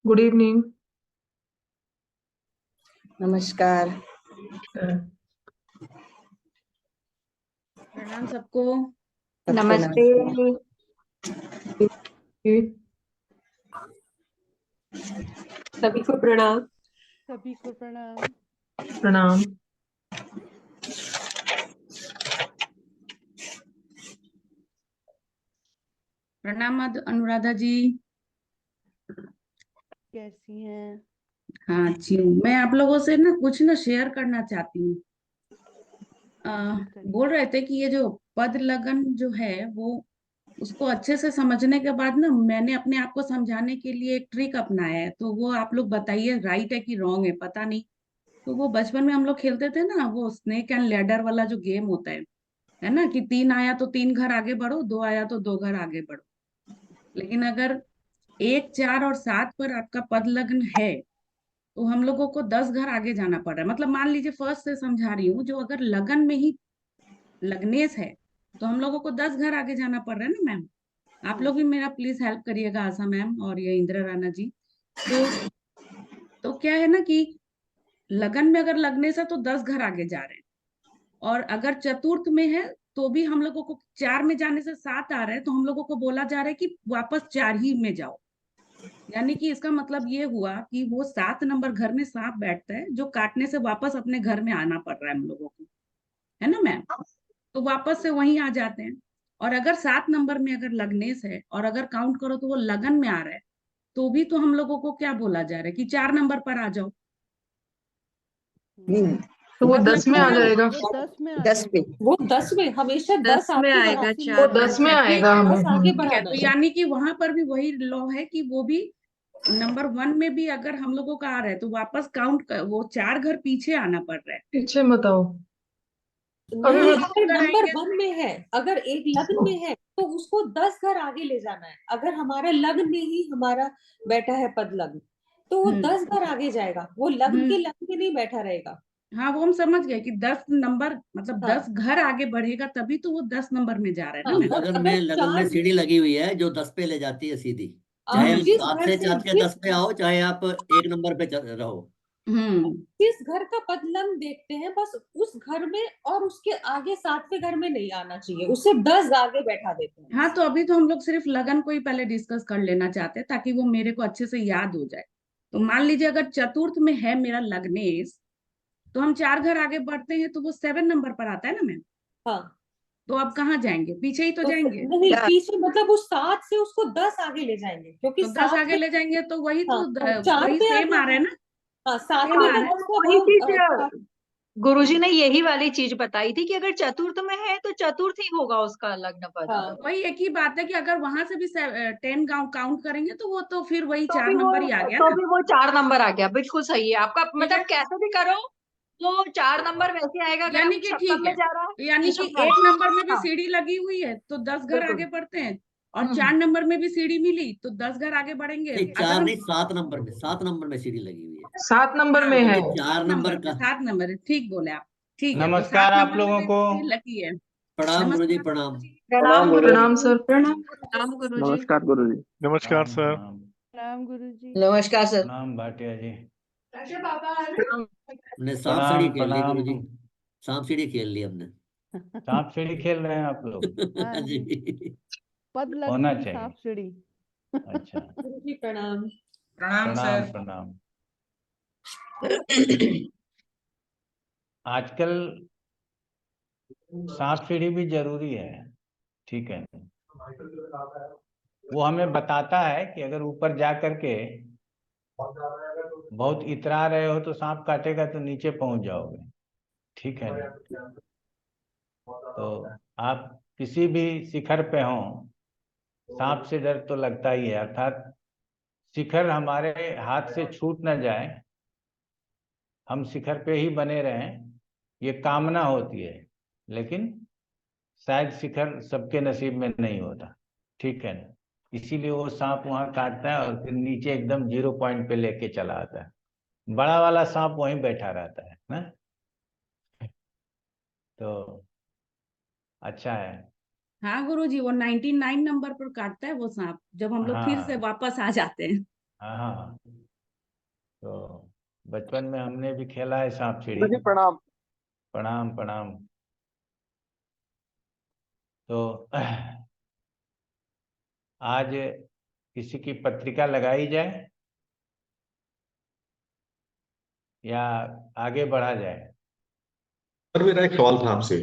Good evening. नमस्कार। प्रणाम सबको। सबको नमस्ते। सभी को प्रणाम। सभी को प्रणाम। प्रणाम। प्रणाम अनुराधा जी। कैसी हैं? हाँ अच्छी हूँ। मैं आप लोगों से ना कुछ शेयर करना चाहती हूँ। बोल रहे थे कि ये जो पद लगन जो है वो उसको अच्छे से समझने के बाद ना मैंने अपने आप को समझाने के लिए एक ट्रिक अपनाया है। तो वो आप लोग बताइए राइट है कि रॉन्ग है, पता नहीं। तो वो बचपन में हम लोग खेलते थे ना, वो स्नेक एंड लैडर वाला जो गेम होता है ना, कि 3 आया तो 3 घर आगे बढ़ो, 2 आया तो 2 घर आगे बढ़ो। लेकिन अगर 1, 4 और 7 पर आपका पद लग्न है तो हम लोगों को 10 घर आगे जाना पड़ रहा है। मतलब मान लीजिए फर्स्ट से समझा रही हूँ, जो अगर लगन में ही लग्नेश है तो हम लोगों को 10 घर आगे जाना पड़ रहा है ना मैम। आप लोग भी मेरा प्लीज हेल्प करिएगा, आशा मैम और ये इंदिरा राणा जी। तो क्या है ना कि लगन में अगर लग्नेश है तो 10 घर आगे जा रहे हैं, और अगर चतुर्थ में है तो भी हम लोगों को 4 में जाने से 7 आ रहे हैं, तो हम लोगों को बोला जा रहा है कि वापस 4 ही में जाओ। यानी कि इसका मतलब ये हुआ कि वो 7 नंबर घर में सांप बैठता है, जो काटने से वापस अपने घर में आना पड़ रहा है हम लोगों को, है ना मैम। तो वापस से वहीं आ जाते हैं। और अगर 7 नंबर में अगर लग्नेश है और अगर काउंट करो तो वो लगन में आ रहा है, तो भी तो हम लोगों को क्या बोला जा रहा है कि 4 नंबर पर आ जाओ। तो वो मतलब 10 में आ क्या जाएगा। वो 10 में आ 10 पे। वो 10 में हमेशा 10 में आपके आएगा, बराबर चार वो 10 में आएगा हमें। 10 आगे ठीक है। बढ़ाना तो है। यानी कि वहां पर भी वही लॉ है कि वो भी नंबर 1 में भी अगर हम लोगों का आ रहा है तो वापस काउंट कर, वो 4 घर पीछे आना पड़ रहा है। पीछे बताओ। अभी नहीं, मैं अगर अगर नंबर आएंगे 1 में है, अगर एक लग्न में है तो उसको 10 घर आगे ले जाना है। अगर हमारा लग्न में ही हमारा बैठा है पद लग्न, तो वो 10 घर आगे जाएगा, वो लग्न के लग्न में नहीं बैठा रहेगा। हाँ वो हम समझ गए कि 10 नंबर मतलब हाँ 10 घर आगे बढ़ेगा, तभी तो वो 10 नंबर में जा रहा है ना हाँ। मैम। और लगन अगर में 4 सीढ़ी लगी हुई है जो 10 पे ले जाती है सीधी। चाहे आप हम जिस 7 घर से से चाट के 10 पे आओ, चाहे आप 1 नंबर पे रहो। हम्म जिस घर का पद लग्न देखते हैं, बस उस घर में और उसके आगे 7वें घर में नहीं आना चाहिए, उससे 10 आगे बैठा देते हैं। हाँ, तो अभी तो हम लोग सिर्फ लगन को ही पहले डिस्कस कर लेना चाहते हैं ताकि वो मेरे को अच्छे से याद हो जाए। तो मान लीजिए अगर चतुर्थ में है मेरा लग्नेश, तो हम 4 घर आगे बढ़ते हैं तो वो 7 नंबर पर आता है ना मैम। हाँ तो अब कहाँ जाएंगे, पीछे ही तो तो जाएंगे। नहीं, पीछे मतलब उस 7 से उसको 10 आगे ले जाएंगे, क्योंकि तो 10 सात आगे में ले जाएंगे तो वही हाँ तो और 4 वही पे आ सेम आ गया रहा है है। ना। हाँ सेम 7वें आ में रहा है। मतलब वही चीज वो गुरुजी ने यही वाली चीज बताई थी कि अगर चतुर्थ में है तो चतुर्थ ही होगा उसका लग्न पद। हाँ वही एक ही बात है कि अगर वहां से भी 10 गांव काउंट करेंगे तो वो तो फिर वही तो 4 भी वो नंबर ही आ गया तो ना। भी वो 4 नंबर आ गया, बिल्कुल सही है आपका। ठीक मतलब है, कैसे भी करो वो 4 नंबर वैसे आएगा अगर यानी आप कि सप्तम ठीक में है। जा रहा है। यानी कि ऋषभ में। 1 नंबर में भी हाँ सीढ़ी लगी हुई है तो 10 घर बिल्कुल। आगे बढ़ते हैं, और 4 नंबर में भी सीढ़ी मिली तो 10 घर आगे बढ़ेंगे। नहीं, अगर 4 हम नहीं, 7 नंबर में, 7 नंबर में सीढ़ी लगी हुई है। 7 नंबर हाँ में है। क्योंकि 4 नंबर का। 7 नंबर है, ठीक बोले आप। ठीक है, तो 7 नमस्कार आप नंबर में लोगों भी को। सीढ़ी लगी है। प्रणाम गुरुजी, नमस्कार प्रणाम। प्रणाम प्रणाम गुरुजी। सर। प्रणाम गुरुजी। नमस्कार गुरुजी। नमस्कार सर। प्रणाम गुरुजी। नमस्कार सर। प्रणाम भाटिया जी। हमने सांप सीढ़ी प्रणाम खेल ली प्रणाम। गुरुजी। सांप सीढ़ी खेल ली हमने। सांप सीढ़ी खेल रहे हैं आप लोग? हाँ जी, जी। पद होना लग्न की चाहिए। सांप सीढ़ी। अच्छा। गुरुजी प्रणाम। प्रणाम प्रणाम सर। प्रणाम। आजकल सांप सीढ़ी भी जरूरी है, ठीक है। वो हमें बताता है कि अगर ऊपर जा करके बहुत इतरा रहे हो तो सांप काटेगा तो नीचे पहुंच जाओगे, ठीक है ना। तो आप किसी भी शिखर पे हो, सांप से डर तो लगता ही है, अर्थात शिखर हमारे हाथ से छूट ना जाए, हम शिखर पे ही बने रहें, ये कामना होती है। लेकिन शायद शिखर सबके नसीब में नहीं होता, ठीक है ना। इसीलिए वो सांप वहां काटता है और फिर नीचे एकदम 0 पॉइंट पे लेके चला आता है। बड़ा वाला सांप वहीं बैठा रहता है ना। तो अच्छा है। हाँ गुरुजी, वो 99 नंबर पर काटता है वो सांप, जब हम लोग फिर से हाँ वापस आ जाते हैं। हाँ हाँ, तो बचपन में हमने भी खेला है सांप सीढ़ी। गुरुजी प्रणाम। प्रणाम प्रणाम। तो आज किसी की पत्रिका लगाई जाए या आगे बढ़ा जाए? सर मेरा एक सवाल था आपसे।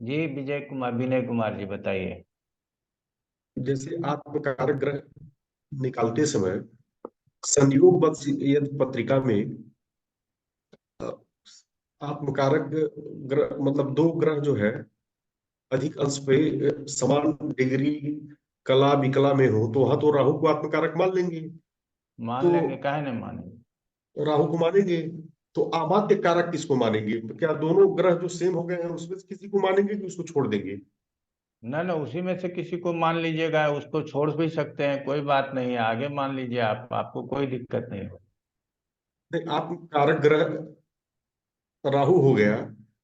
जी विनय कुमार जी बताइए। जैसे आत्मकारक ग्रह निकालते समय संयोग यदि पत्रिका में अ, आत्मकारक ग्रह मतलब दो ग्रह जो है अधिक अंश पे समान डिग्री कला विकला में हो तो वहां तो राहु को आत्मकारक मान लेंगे। मान तो लेंगे, काहे नहीं मानेंगे? राहु को मानेंगे तो अमात्य कारक किसको मानेंगे? क्या दोनों ग्रह जो सेम हो गए हैं उसमें से किसी को मानेंगे कि उसको छोड़ देंगे? ना ना, उसी में से किसी को मान लीजिएगा, उसको छोड़ भी सकते हैं, कोई बात नहीं है, आगे मान लीजिए आप, आपको कोई दिक्कत नहीं है। नहीं, आत्मकारक ग्रह राहु हो गया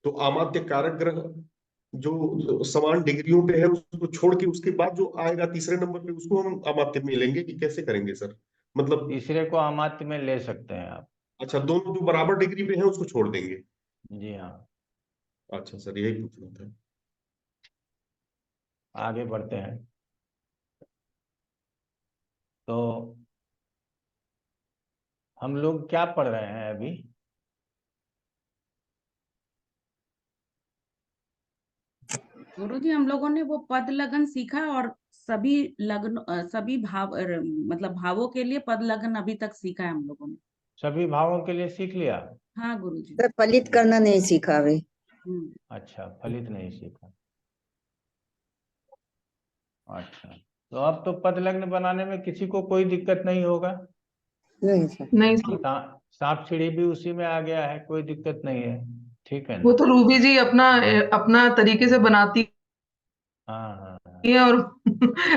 तो अमात्य कारक ग्रह जो समान डिग्रियों पे है उसको छोड़ के उसके बाद जो आएगा तीसरे नंबर पे उसको हम अमात्य में लेंगे कि कैसे करेंगे सर? मतलब तीसरे को अमात्य में ले सकते हैं आप। अच्छा, दोनों जो बराबर डिग्री पे है उसको छोड़ देंगे। जी हाँ। अच्छा सर, यही पूछना था। आगे बढ़ते हैं। तो हम लोग क्या पढ़ रहे हैं अभी? गुरुजी हम लोगों ने वो पद लगन सीखा और सभी लगन सभी भाव मतलब भावों के लिए पद लगन अभी तक सीखा है हम लोगों ने। सभी भावों के लिए सीख लिया? हाँ गुरुजी। सर फलित करना नहीं सीखा अभी। अच्छा, फलित नहीं सीखा। अच्छा, तो अब तो पद लग्न बनाने में किसी को कोई दिक्कत नहीं होगा? नहीं सर। नहीं सर, सांप सीढ़ी भी उसी में आ गया है, कोई दिक्कत नहीं है, ठीक है वो ना? तो रूबी जी अपना अपना तरीके से बनाती हाँ हाँ हाँ। है और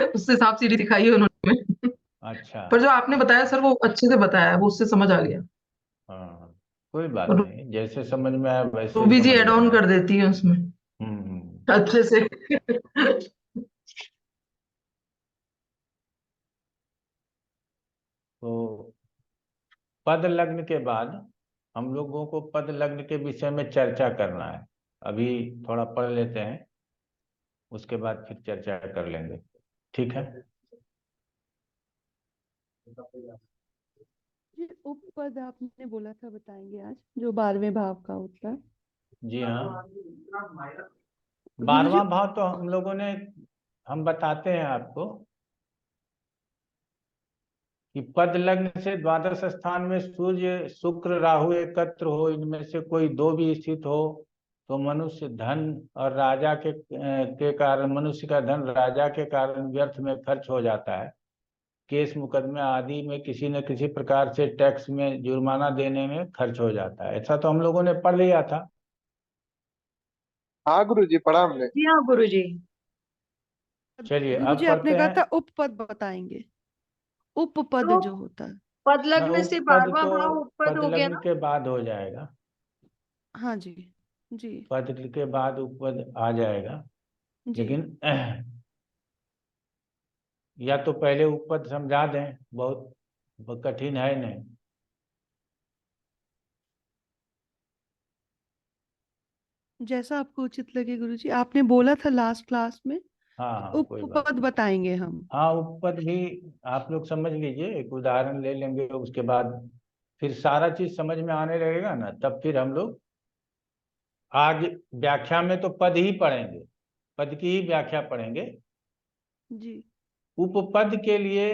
उससे सांप सीढ़ी दिखाई है उन्होंने। अच्छा। पर जो आपने बताया सर वो अच्छे से बताया है, वो उससे समझ आ गया। हाँ, कोई बात और नहीं, जैसे समझ में आया वैसे ही रूबी जी समझ एड ऑन लेना। कर देती है उसमें अच्छे से। तो पद लग्न के बाद हम लोगों को पद लग्न के विषय में चर्चा करना है। अभी थोड़ा पढ़ लेते हैं, उसके बाद फिर चर्चा कर लेंगे, ठीक है? जी उपपद आपने बोला था बताएंगे आज, जो 12वें भाव का होता है। जी हाँ, गुरुजी 12वां भाव तो हम बताते हैं आपको कि पद लग्न से द्वादश स्थान में सूर्य शुक्र राहु एकत्र हो, इनमें से कोई दो भी स्थित हो तो मनुष्य धन और राजा के कारण, मनुष्य का धन राजा के कारण व्यर्थ में खर्च हो जाता है। केस मुकदमे आदि में किसी न किसी प्रकार से टैक्स में जुर्माना देने में खर्च हो जाता है। ऐसा तो हम लोगों ने पढ़ लिया था। हाँ गुरुजी पढ़ा हमने। जी हाँ गुरुजी। चलिए अब गुरुजी आपने पढ़ते कहा हैं। था उपपद बताएंगे, उपपद तो जो होता है। पद ना, लग्न से उपपद 12वां तो भाव उपपद पद हो गया लग्न ना। के बाद हो जाएगा। हाँ जी। जी पद के बाद उपपद आ जाएगा, जी। लेकिन या तो पहले उपपद समझा दें, बहुत कठिन है नहीं। जैसा आपको उचित लगे गुरुजी, आपने बोला था लास्ट क्लास में हाँ कि हाँ, कोई बात उपपद नहीं। बताएंगे हम। हाँ, उपपद भी आप लोग समझ लीजिए, एक उदाहरण ले लेंगे, उसके बाद फिर सारा चीज समझ में आने लगेगा ना, तब फिर हम लोग आगे व्याख्या में तो पद ही पढ़ेंगे, पद की ही व्याख्या पढ़ेंगे। जी उपपद के लिए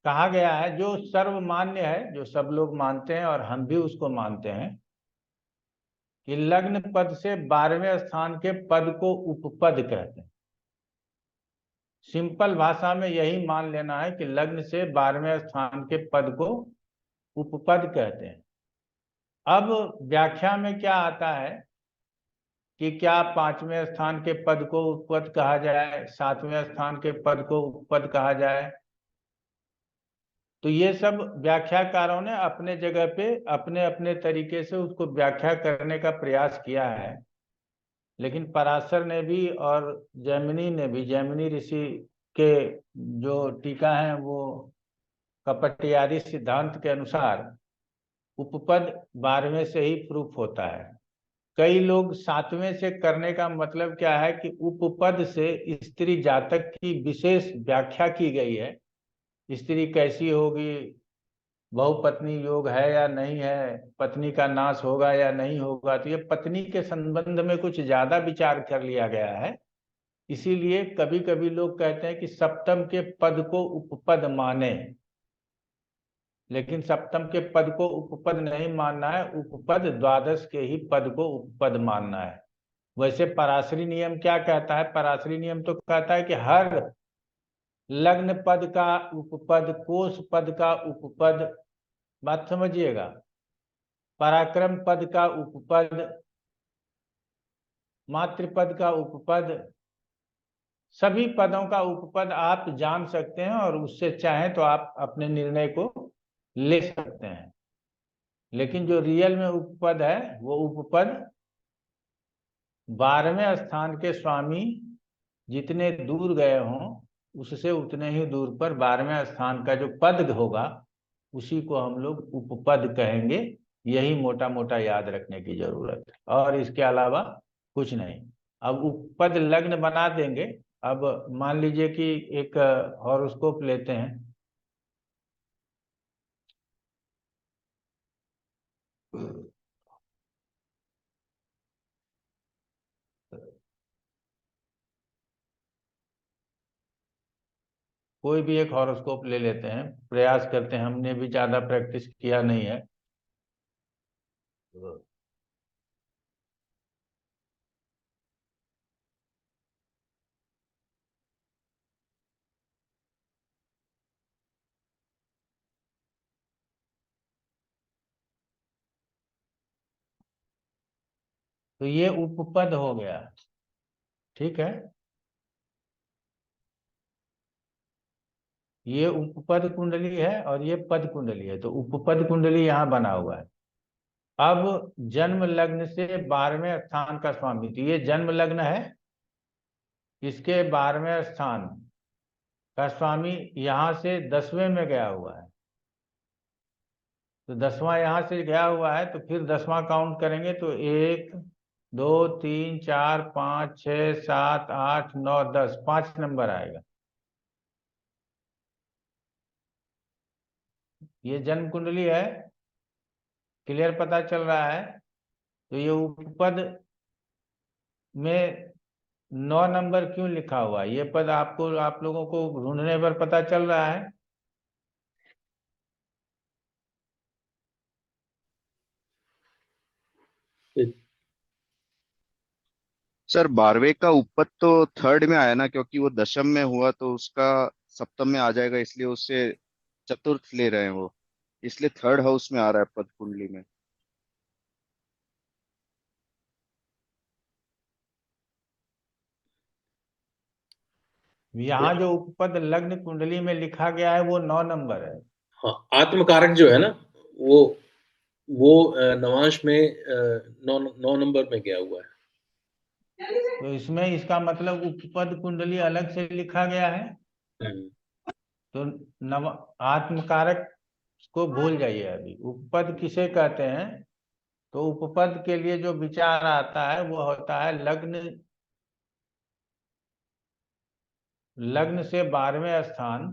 कहा गया है, जो सर्वमान्य है, जो सब लोग मानते हैं और हम भी उसको मानते हैं, कि लग्न पद से 12वें स्थान के पद को उपपद कहते हैं। सिंपल भाषा में यही मान लेना है कि लग्न से 12वें स्थान के पद को उपपद कहते हैं। अब व्याख्या में क्या आता है कि क्या 5वें स्थान के पद को उपपद कहा जाए, 7वें स्थान के पद को उपपद कहा जाए, तो ये सब व्याख्याकारों ने अपने जगह पे अपने अपने तरीके से उसको व्याख्या करने का प्रयास किया है। लेकिन पराशर ने भी और जैमिनी ने भी, जैमिनी ऋषि के जो टीका है वो कपटियादी सिद्धांत के अनुसार उपपद 12वें से ही प्रूफ होता है। कई लोग 7वें से करने का मतलब क्या है कि उपपद से स्त्री जातक की विशेष व्याख्या की गई है। स्त्री कैसी होगी, बहुपत्नी योग है या नहीं है, पत्नी का नाश होगा या नहीं होगा, तो ये पत्नी के संबंध में कुछ ज्यादा विचार कर लिया गया है। इसीलिए कभी कभी लोग कहते हैं कि सप्तम के पद को उपपद माने, लेकिन सप्तम के पद को उपपद नहीं मानना है, उपपद द्वादश के ही पद को उपपद मानना है। वैसे पराशरी नियम क्या कहता है? पराशरी नियम तो कहता है कि हर लग्न पद का उपपद, कोश पद का उपपद, बात समझिएगा, पराक्रम पद का उपपद, मातृपद का उपपद, सभी पदों का उपपद आप जान सकते हैं और उससे चाहें तो आप अपने निर्णय को ले सकते हैं। लेकिन जो रियल में उपपद है वो उपपद 12वें स्थान के स्वामी जितने दूर गए हों उससे उतने ही दूर पर 12वें स्थान का जो पद होगा उसी को हम लोग उपपद कहेंगे। यही मोटा मोटा याद रखने की जरूरत है, और इसके अलावा कुछ नहीं। अब उपपद लग्न बना देंगे। अब मान लीजिए कि एक हॉरोस्कोप लेते हैं। कोई भी एक हॉरोस्कोप ले लेते हैं, प्रयास करते हैं, हमने भी ज्यादा प्रैक्टिस किया नहीं है। तो ये उपपद हो गया, ठीक है। ये उपपद कुंडली है और ये पद कुंडली है, तो उपपद कुंडली यहाँ बना हुआ है। अब जन्म लग्न से 12वें स्थान का स्वामी, तो ये जन्म लग्न है, इसके 12वें स्थान का स्वामी यहाँ से 10वें में गया हुआ है। तो 10वां यहाँ से गया हुआ है, तो फिर 10वां काउंट करेंगे तो 1 2 3 4 5 6 7 8 9 10, 5 नंबर आएगा। ये जन्म कुंडली है, क्लियर पता चल रहा है। तो ये उपपद में 9 नंबर क्यों लिखा हुआ है? ये पद आपको, आप लोगों को ढूंढने पर पता चल रहा है। सर 12वें का उपपद तो थर्ड में आया ना, क्योंकि वो दशम में हुआ तो उसका सप्तम में आ जाएगा, इसलिए उससे चतुर्थ ले रहे हैं वो, इसलिए थर्ड हाउस में आ रहा है पद कुंडली में। यहाँ जो उपपद लग्न कुंडली में लिखा गया है वो 9 नंबर है। हाँ, आत्मकारक जो है ना वो नवांश में 9 नंबर में गया हुआ है। तो इसमें इसका मतलब उपपद कुंडली अलग से लिखा गया है। तो नव आत्मकारक को भूल जाइए। अभी उपपद किसे कहते हैं? तो उपपद के लिए जो विचार आता है वो होता है लग्न से 12वें स्थान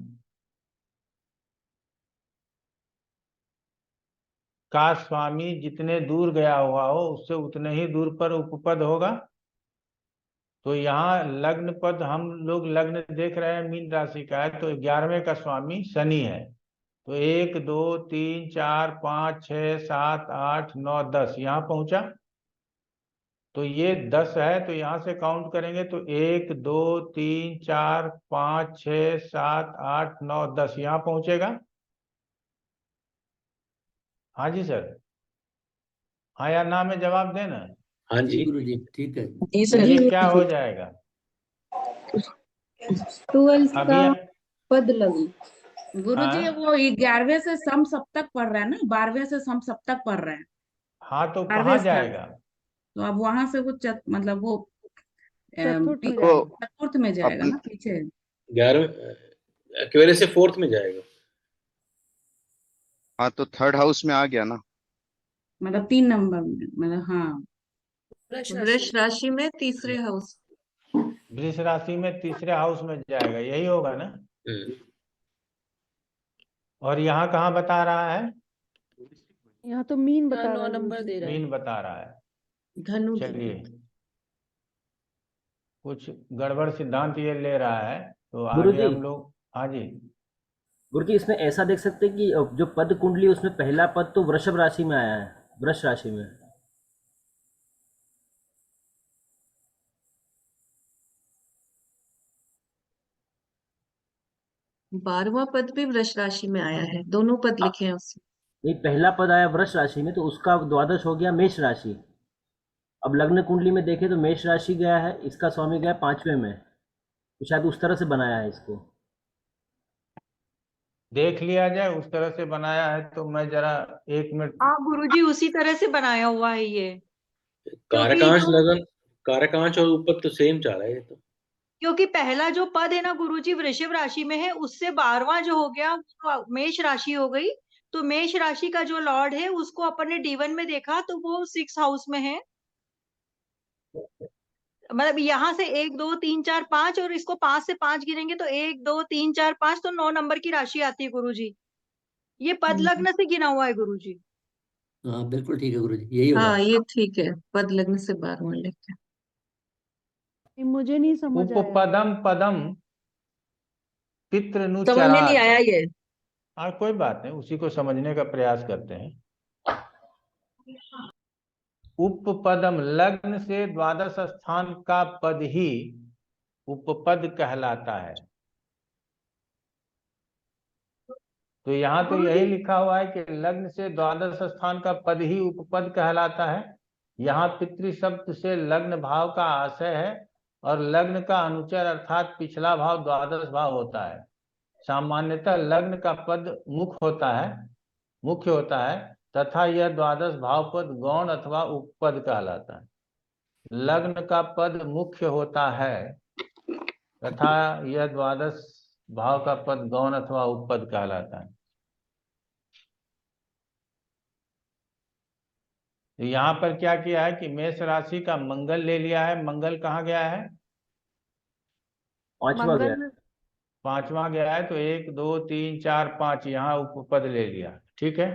का स्वामी जितने दूर गया हुआ हो उससे उतने ही दूर पर उपपद होगा। तो यहाँ लग्न पद, हम लोग लग्न देख रहे हैं मीन राशि का है, तो 11वें का स्वामी शनि है। तो 1 2 3 4 5 6 7 8 9 10 यहाँ पहुंचा। तो ये 10 है, तो यहाँ से काउंट करेंगे तो 1 2 3 4 5 6 7 8 9 10 यहाँ पहुंचेगा। हाँ जी सर, हाँ या ना में जवाब देना। हाँ जी गुरु जी, ठीक है। ये क्या हो जाएगा? 12 अभी का पद लग्न। गुरुजी हाँ? वो 11वें से सम सप्तक पढ़ रहा है ना, 12वें से सम सप्तक पढ़ रहे हैं। हाँ, तो 12वें कहाँ स्थान जाएगा? तो अब वहां से वो मतलब वो चतुर्थ में वो जाएगा। चतुर्थ में जाएगा ना, पीछे। 11 एक्वेरियस से 4th में जाएगा। हाँ तो थर्ड हाउस में आ गया ना। मतलब 3 नंबर में, मतलब हाँ वृष राशि में तीसरे हाउस। वृष राशि में तीसरे हाउस में जाएगा, यही होगा ना। और यहाँ कहाँ बता रहा है? यहाँ तो मीन बता रहा 9 है नंबर गुरुजी। दे रहा है, मीन बता रहा है। धनु दे चलिए, कुछ गड़बड़ सिद्धांत ये ले रहा है, तो आगे गुरुजी, हम लोग। हाँ जी। गुरुजी इसमें ऐसा देख सकते हैं कि जो पद कुंडली उसमें पहला पद तो वृषभ राशि में आया है, वृष राशि में। रहा। 12वां पद भी वृष राशि में आया है, दोनों पद लिखे हैं उसमें। नहीं, पहला पद आया वृष राशि में तो उसका द्वादश हो गया मेष राशि। अब लग्न कुंडली में देखे तो मेष राशि गया है, इसका स्वामी गया 5वें में, तो शायद उस तरह से बनाया है इसको। देख लिया जाए उस तरह से बनाया है तो मैं जरा 1 मिनट। हाँ गुरुजी, उसी तरह से बनाया हुआ है ये। कारकांश लगन, कारकांश और ऊपर तो सेम चल रहा है ये तो। क्योंकि पहला जो पद है ना गुरुजी वृषभ राशि में है, उससे 12वां जो हो गया वो मेष राशि हो गई। तो मेष राशि का जो लॉर्ड है उसको अपन ने D1 में देखा तो वो 6 हाउस में है। मतलब यहाँ से 1 2 3 4 5 और इसको 5 से 5 गिनेंगे तो 1 2 3 4 5 तो 9 नंबर की राशि आती है गुरुजी। ये पद लग्न से गिना हुआ है गुरुजी। हाँ बिल्कुल ठीक है गुरुजी, यही होगा। हाँ ये ठीक है, पद लग्न से 12वां लिखे। ये मुझे नहीं समझ आया। उपपदम पदम समझ में नहीं पितृनुचरात्। आया ये। हाँ कोई बात नहीं, उसी को समझने का प्रयास करते हैं। उपपदम लग्न से द्वादश स्थान का पद ही उपपद कहलाता है। तो यहाँ तो यही लिखा हुआ है कि लग्न से द्वादश स्थान का पद ही उपपद कहलाता है। यहाँ पितृ शब्द से लग्न भाव का आशय है और लग्न का अनुचर अर्थात पिछला भाव द्वादश भाव होता है। सामान्यतः लग्न का पद मुख्य होता है तथा यह द्वादश भाव पद गौण अथवा उपपद कहलाता है। लग्न का पद मुख्य होता है तथा यह द्वादश भाव का पद गौण अथवा उपपद कहलाता है। तो यहाँ पर क्या किया है कि मेष राशि का मंगल ले लिया है। मंगल कहाँ गया है? 5वां गया। 5वां गया है, तो 1 2 3 4 5 यहाँ उपपद ले लिया, ठीक है।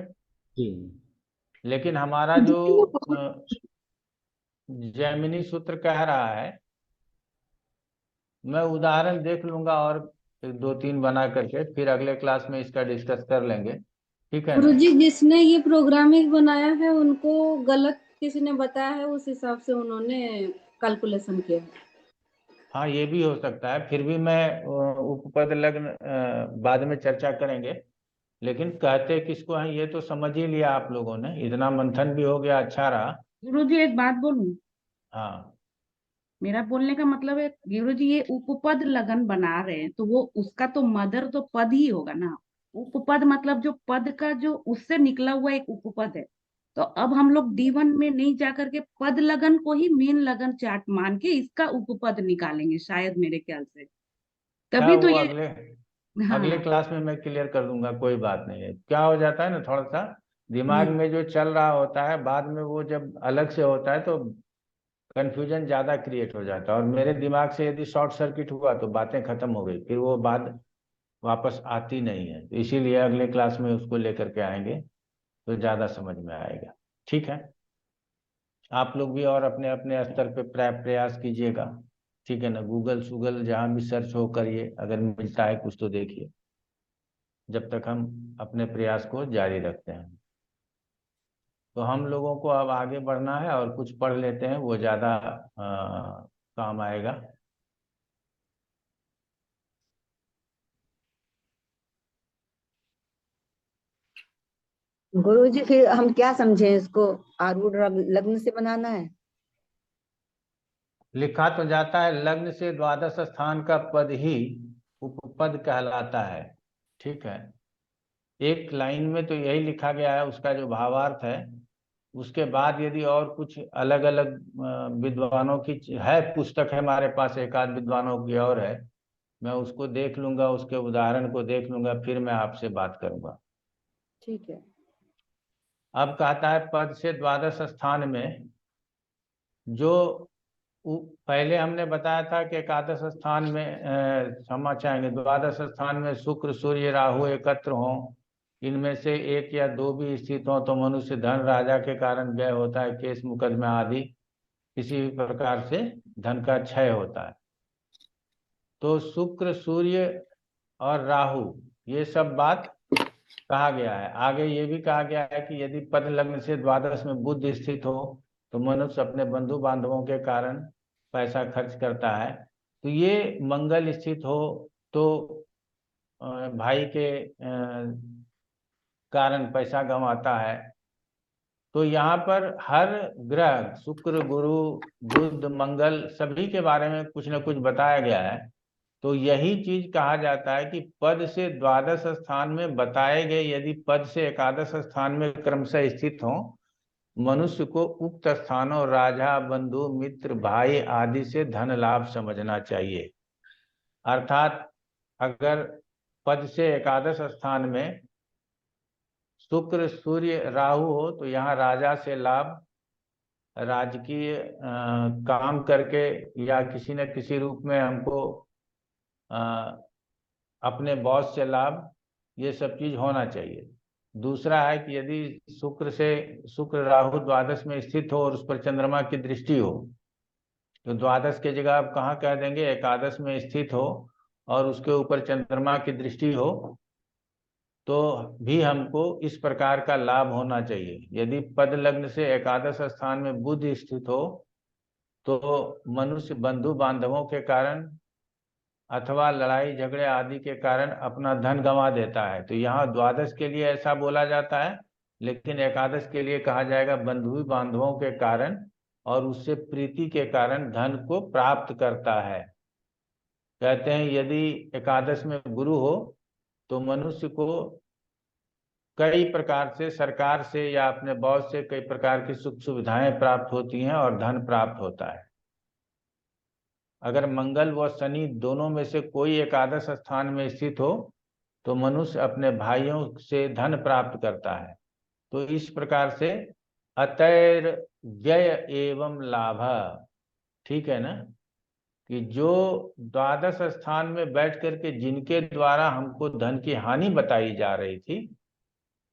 जी। लेकिन हमारा जो जैमिनी सूत्र कह रहा है, मैं उदाहरण देख लूंगा और 2 3 बना करके फिर अगले क्लास में इसका डिस्कस कर लेंगे, ठीक है ना। गुरुजी जिसने ये प्रोग्रामिंग बनाया है उनको गलत किसी ने बताया है, उस हिसाब से उन्होंने कैलकुलेशन किया है। हाँ ये भी हो सकता है, फिर भी मैं उपपद लग्न बाद में चर्चा करेंगे। लेकिन कहते किसको हैं ये तो समझ ही लिया आप लोगों ने, इतना मंथन भी हो गया, अच्छा रहा। गुरुजी एक बात बोलूं? हाँ मेरा बोलने का मतलब है गुरुजी ये उपपद लगन बना रहे हैं तो वो उसका तो मदर तो पद ही होगा ना। उपपद मतलब जो पद का जो उससे निकला हुआ एक उपपद है। तो अब हम लोग D1 में नहीं जाकर के पद लगन को ही मेन लगन चार्ट मान के इसका उपपद निकालेंगे शायद, मेरे ख्याल से। तभी तो वो ये अगले क्लास में मैं क्लियर कर दूंगा, कोई बात नहीं है। क्या हो जाता है ना, थोड़ा सा दिमाग में जो चल रहा होता है बाद में वो जब अलग से होता है तो कंफ्यूजन ज्यादा क्रिएट हो जाता है। और मेरे दिमाग से यदि शॉर्ट सर्किट हुआ तो बातें खत्म हो गई, फिर वो बात वापस आती नहीं है। तो इसीलिए अगले क्लास में उसको लेकर के आएंगे तो ज्यादा समझ में आएगा, ठीक है। आप लोग भी और अपने अपने स्तर पे प्रयास कीजिएगा, ठीक है ना। गूगल जहाँ भी सर्च हो करिए, अगर मिलता है कुछ तो देखिए, जब तक हम अपने प्रयास को जारी रखते हैं। तो हम लोगों को अब आगे बढ़ना है और कुछ पढ़ लेते हैं, वो ज़्यादा काम आएगा। गुरुजी फिर हम क्या समझे इसको? आरूढ़ लग्न से बनाना है। लिखा तो जाता है लग्न से द्वादश स्थान का पद ही उपपद कहलाता है, ठीक है। एक लाइन में तो यही लिखा गया है, उसका जो भावार्थ है। उसके बाद यदि और कुछ अलग अलग विद्वानों की है, पुस्तक है हमारे पास, एक आध विद्वानों की और है, मैं उसको देख लूंगा, उसके उदाहरण को देख लूंगा, फिर मैं आपसे बात करूंगा। ठीक है। अब कहता है पद से द्वादश स्थान में जो पहले हमने बताया था कि एकादश स्थान में क्षमा चाहेंगे, द्वादश स्थान में शुक्र सूर्य राहु एकत्र हों, इनमें से एक या दो भी स्थित हों तो मनुष्य धन राजा के कारण व्यय होता है, केस मुकदमे आदि किसी भी प्रकार से धन का क्षय होता है। तो शुक्र सूर्य और राहु ये सब बात कहा गया है। आगे ये भी कहा गया है कि यदि पद लग्न से द्वादश में बुध स्थित हो तो मनुष्य अपने बंधु बांधवों के कारण पैसा खर्च करता है। तो ये मंगल स्थित हो तो भाई के कारण पैसा गंवाता है। तो यहाँ पर हर ग्रह शुक्र गुरु बुध मंगल सभी के बारे में कुछ न कुछ बताया गया है। तो यही चीज कहा जाता है कि पद से द्वादश स्थान में बताए गए यदि पद से एकादश स्थान में क्रमशः स्थित हों, मनुष्य को उक्त स्थानों राजा बंधु मित्र भाई आदि से धन लाभ समझना चाहिए। अर्थात अगर पद से एकादश स्थान में शुक्र सूर्य राहु हो तो यहाँ राजा से लाभ, राजकीय काम करके या किसी न किसी रूप में हमको अपने बॉस से लाभ, ये सब चीज होना चाहिए। दूसरा है कि यदि शुक्र राहु द्वादश में स्थित हो और उस पर चंद्रमा की दृष्टि हो तो द्वादश के जगह आप कहाँ कह देंगे, एकादश में स्थित हो और उसके ऊपर चंद्रमा की दृष्टि हो तो भी हमको इस प्रकार का लाभ होना चाहिए। यदि पद लग्न से एकादश स्थान में बुध स्थित हो तो मनुष्य बंधु बांधवों के कारण अथवा लड़ाई झगड़े आदि के कारण अपना धन गंवा देता है। तो यहाँ द्वादश के लिए ऐसा बोला जाता है, लेकिन एकादश के लिए कहा जाएगा बंधु बांधवों के कारण और उससे प्रीति के कारण धन को प्राप्त करता है। कहते हैं यदि एकादश में गुरु हो तो मनुष्य को कई प्रकार से सरकार से या अपने बॉस से कई प्रकार की सुख सुविधाएं प्राप्त होती हैं और धन प्राप्त होता है। अगर मंगल व शनि दोनों में से कोई एकादश स्थान में स्थित हो तो मनुष्य अपने भाइयों से धन प्राप्त करता है। तो इस प्रकार से अतैर व्यय एवं लाभ, ठीक है ना, कि जो द्वादश स्थान में बैठ करके जिनके द्वारा हमको धन की हानि बताई जा रही थी,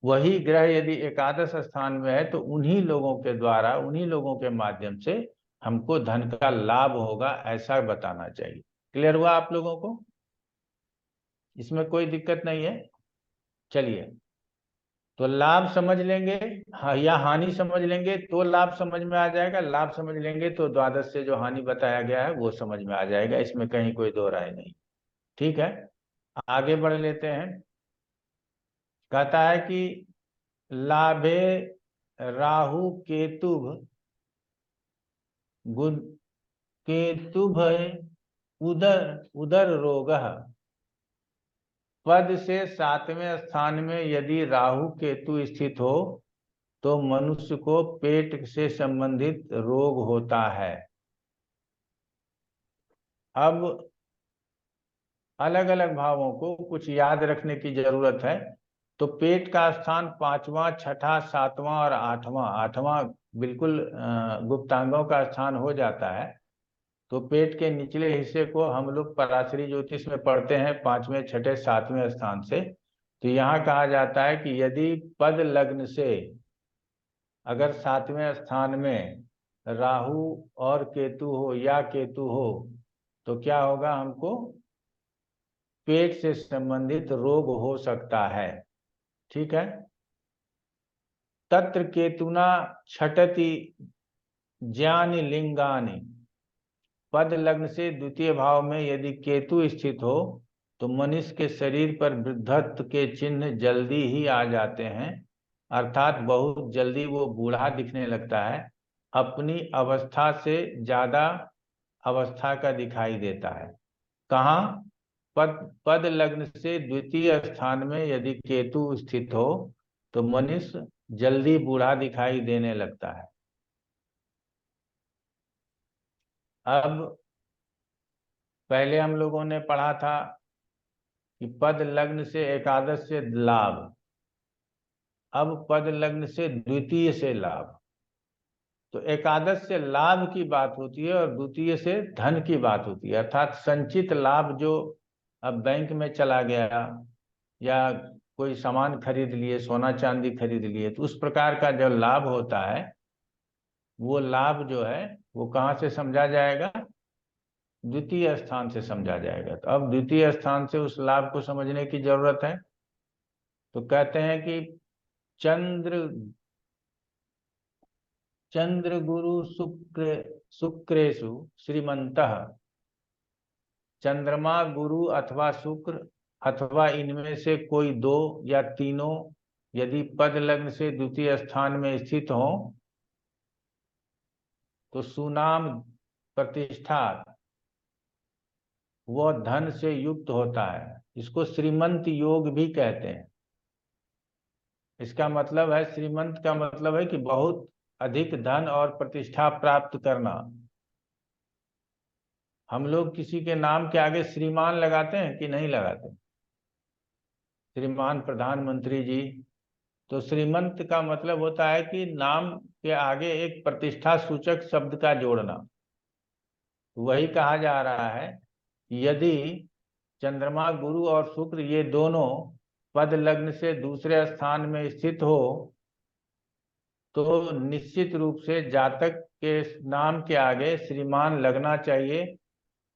वही ग्रह यदि एकादश स्थान में है तो उन्हीं लोगों के द्वारा, उन्हीं लोगों के माध्यम से हमको धन का लाभ होगा, ऐसा बताना चाहिए। क्लियर हुआ आप लोगों को? इसमें कोई दिक्कत नहीं है। चलिए, तो लाभ समझ लेंगे या हानि समझ लेंगे तो लाभ समझ में आ जाएगा, लाभ समझ लेंगे तो द्वादश से जो हानि बताया गया है वो समझ में आ जाएगा, इसमें कहीं कोई दो राय नहीं। ठीक है, आगे बढ़ लेते हैं। कहता है कि लाभे राहु केतुभ केतुभ उदर रोग। पद से 7वें स्थान में यदि राहु केतु स्थित हो तो मनुष्य को पेट से संबंधित रोग होता है। अब अलग अलग भावों को कुछ याद रखने की जरूरत है। तो पेट का स्थान 5वां, 6ठा, 7वां और 8वां, 8वां बिल्कुल गुप्तांगों का स्थान हो जाता है। तो पेट के निचले हिस्से को हम लोग पराशरी ज्योतिष में पढ़ते हैं 5वें, 6ठे, 7वें स्थान से। तो यहाँ कहा जाता है कि यदि पद लग्न से अगर 7वें स्थान में राहु और केतु हो या केतु हो तो क्या होगा, हमको पेट से संबंधित रोग हो सकता है। ठीक है, तत्र केतुना छटति ज्ञान लिंगानि। पद लग्न से द्वितीय भाव में यदि केतु स्थित हो तो मनुष्य के शरीर पर वृद्धत्व के चिन्ह जल्दी ही आ जाते हैं, अर्थात बहुत जल्दी वो बूढ़ा दिखने लगता है, अपनी अवस्था से ज्यादा अवस्था का दिखाई देता है। कहाँ? पद लग्न से द्वितीय स्थान में यदि केतु स्थित हो तो मनुष्य जल्दी बूढ़ा दिखाई देने लगता है। अब पहले हम लोगों ने पढ़ा था कि पद लग्न से एकादश से लाभ, अब पद लग्न से द्वितीय से लाभ। तो एकादश से लाभ की बात होती है और द्वितीय से धन की बात होती है, अर्थात संचित लाभ जो अब बैंक में चला गया या कोई सामान खरीद लिए, सोना चांदी खरीद लिए, तो उस प्रकार का जो लाभ होता है वो लाभ जो है वो कहाँ से समझा जाएगा? द्वितीय स्थान से समझा जाएगा। तो अब द्वितीय स्थान से उस लाभ को समझने की जरूरत है। तो कहते हैं कि चंद्र गुरु शुक्रेशु श्रीमंतः, चंद्रमा गुरु अथवा शुक्र अथवा इनमें से कोई दो या तीनों यदि पद लग्न से द्वितीय स्थान में स्थित हो तो सुनाम प्रतिष्ठा वह धन से युक्त होता है। इसको श्रीमंत योग भी कहते हैं। इसका मतलब है, श्रीमंत का मतलब है कि बहुत अधिक धन और प्रतिष्ठा प्राप्त करना। हम लोग किसी के नाम के आगे श्रीमान लगाते हैं कि नहीं लगाते? श्रीमान प्रधानमंत्री जी। तो श्रीमंत का मतलब होता है कि नाम के आगे एक प्रतिष्ठा सूचक शब्द का जोड़ना। वही कहा जा रहा है कि यदि चंद्रमा गुरु और शुक्र ये दोनों पद लग्न से दूसरे स्थान में स्थित हो तो निश्चित रूप से जातक के नाम के आगे श्रीमान लगना चाहिए,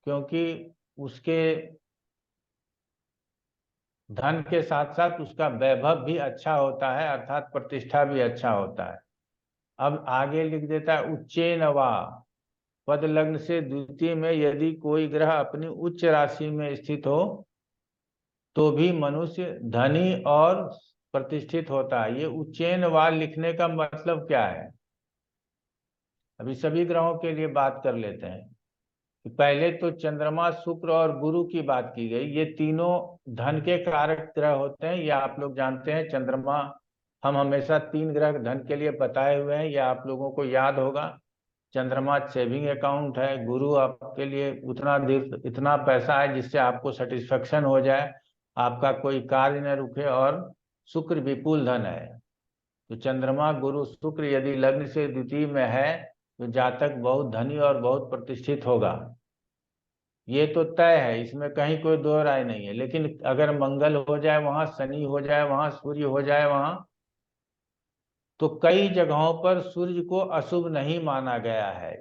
क्योंकि उसके धन के साथ साथ उसका वैभव भी अच्छा होता है, अर्थात प्रतिष्ठा भी अच्छा होता है। अब आगे लिख देता है उच्चेन वा, पद लग्न से द्वितीय में यदि कोई ग्रह अपनी उच्च राशि में स्थित हो तो भी मनुष्य धनी और प्रतिष्ठित होता है। ये उच्चेन वा लिखने का मतलब क्या है? अभी सभी ग्रहों के लिए बात कर लेते हैं। पहले तो चंद्रमा शुक्र और गुरु की बात की गई। ये तीनों धन के कारक ग्रह होते हैं, ये आप लोग जानते हैं। चंद्रमा हम हमेशा 3 ग्रह धन के लिए बताए हुए हैं, ये आप लोगों को याद होगा। चंद्रमा सेविंग अकाउंट है, गुरु आपके लिए इतना पैसा है जिससे आपको सेटिस्फेक्शन हो जाए, आपका कोई कार्य न रुके, और शुक्र विपुल धन है। तो चंद्रमा गुरु शुक्र यदि लग्न से द्वितीय में है तो जातक बहुत धनी और बहुत प्रतिष्ठित होगा, ये तो तय है, इसमें कहीं कोई दो राय नहीं है। लेकिन अगर मंगल हो जाए वहां, शनि हो जाए वहां, सूर्य हो जाए वहां, तो कई जगहों पर सूर्य को अशुभ नहीं माना गया है।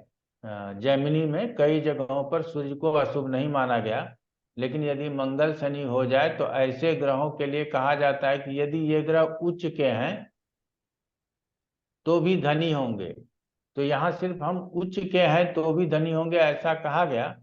जैमिनी में कई जगहों पर सूर्य को अशुभ नहीं माना गया, लेकिन यदि मंगल शनि हो जाए तो ऐसे ग्रहों के लिए कहा जाता है कि यदि ये ग्रह उच्च के हैं तो भी धनी होंगे। तो यहाँ सिर्फ हम उच्च के हैं तो भी धनी होंगे ऐसा कहा गया,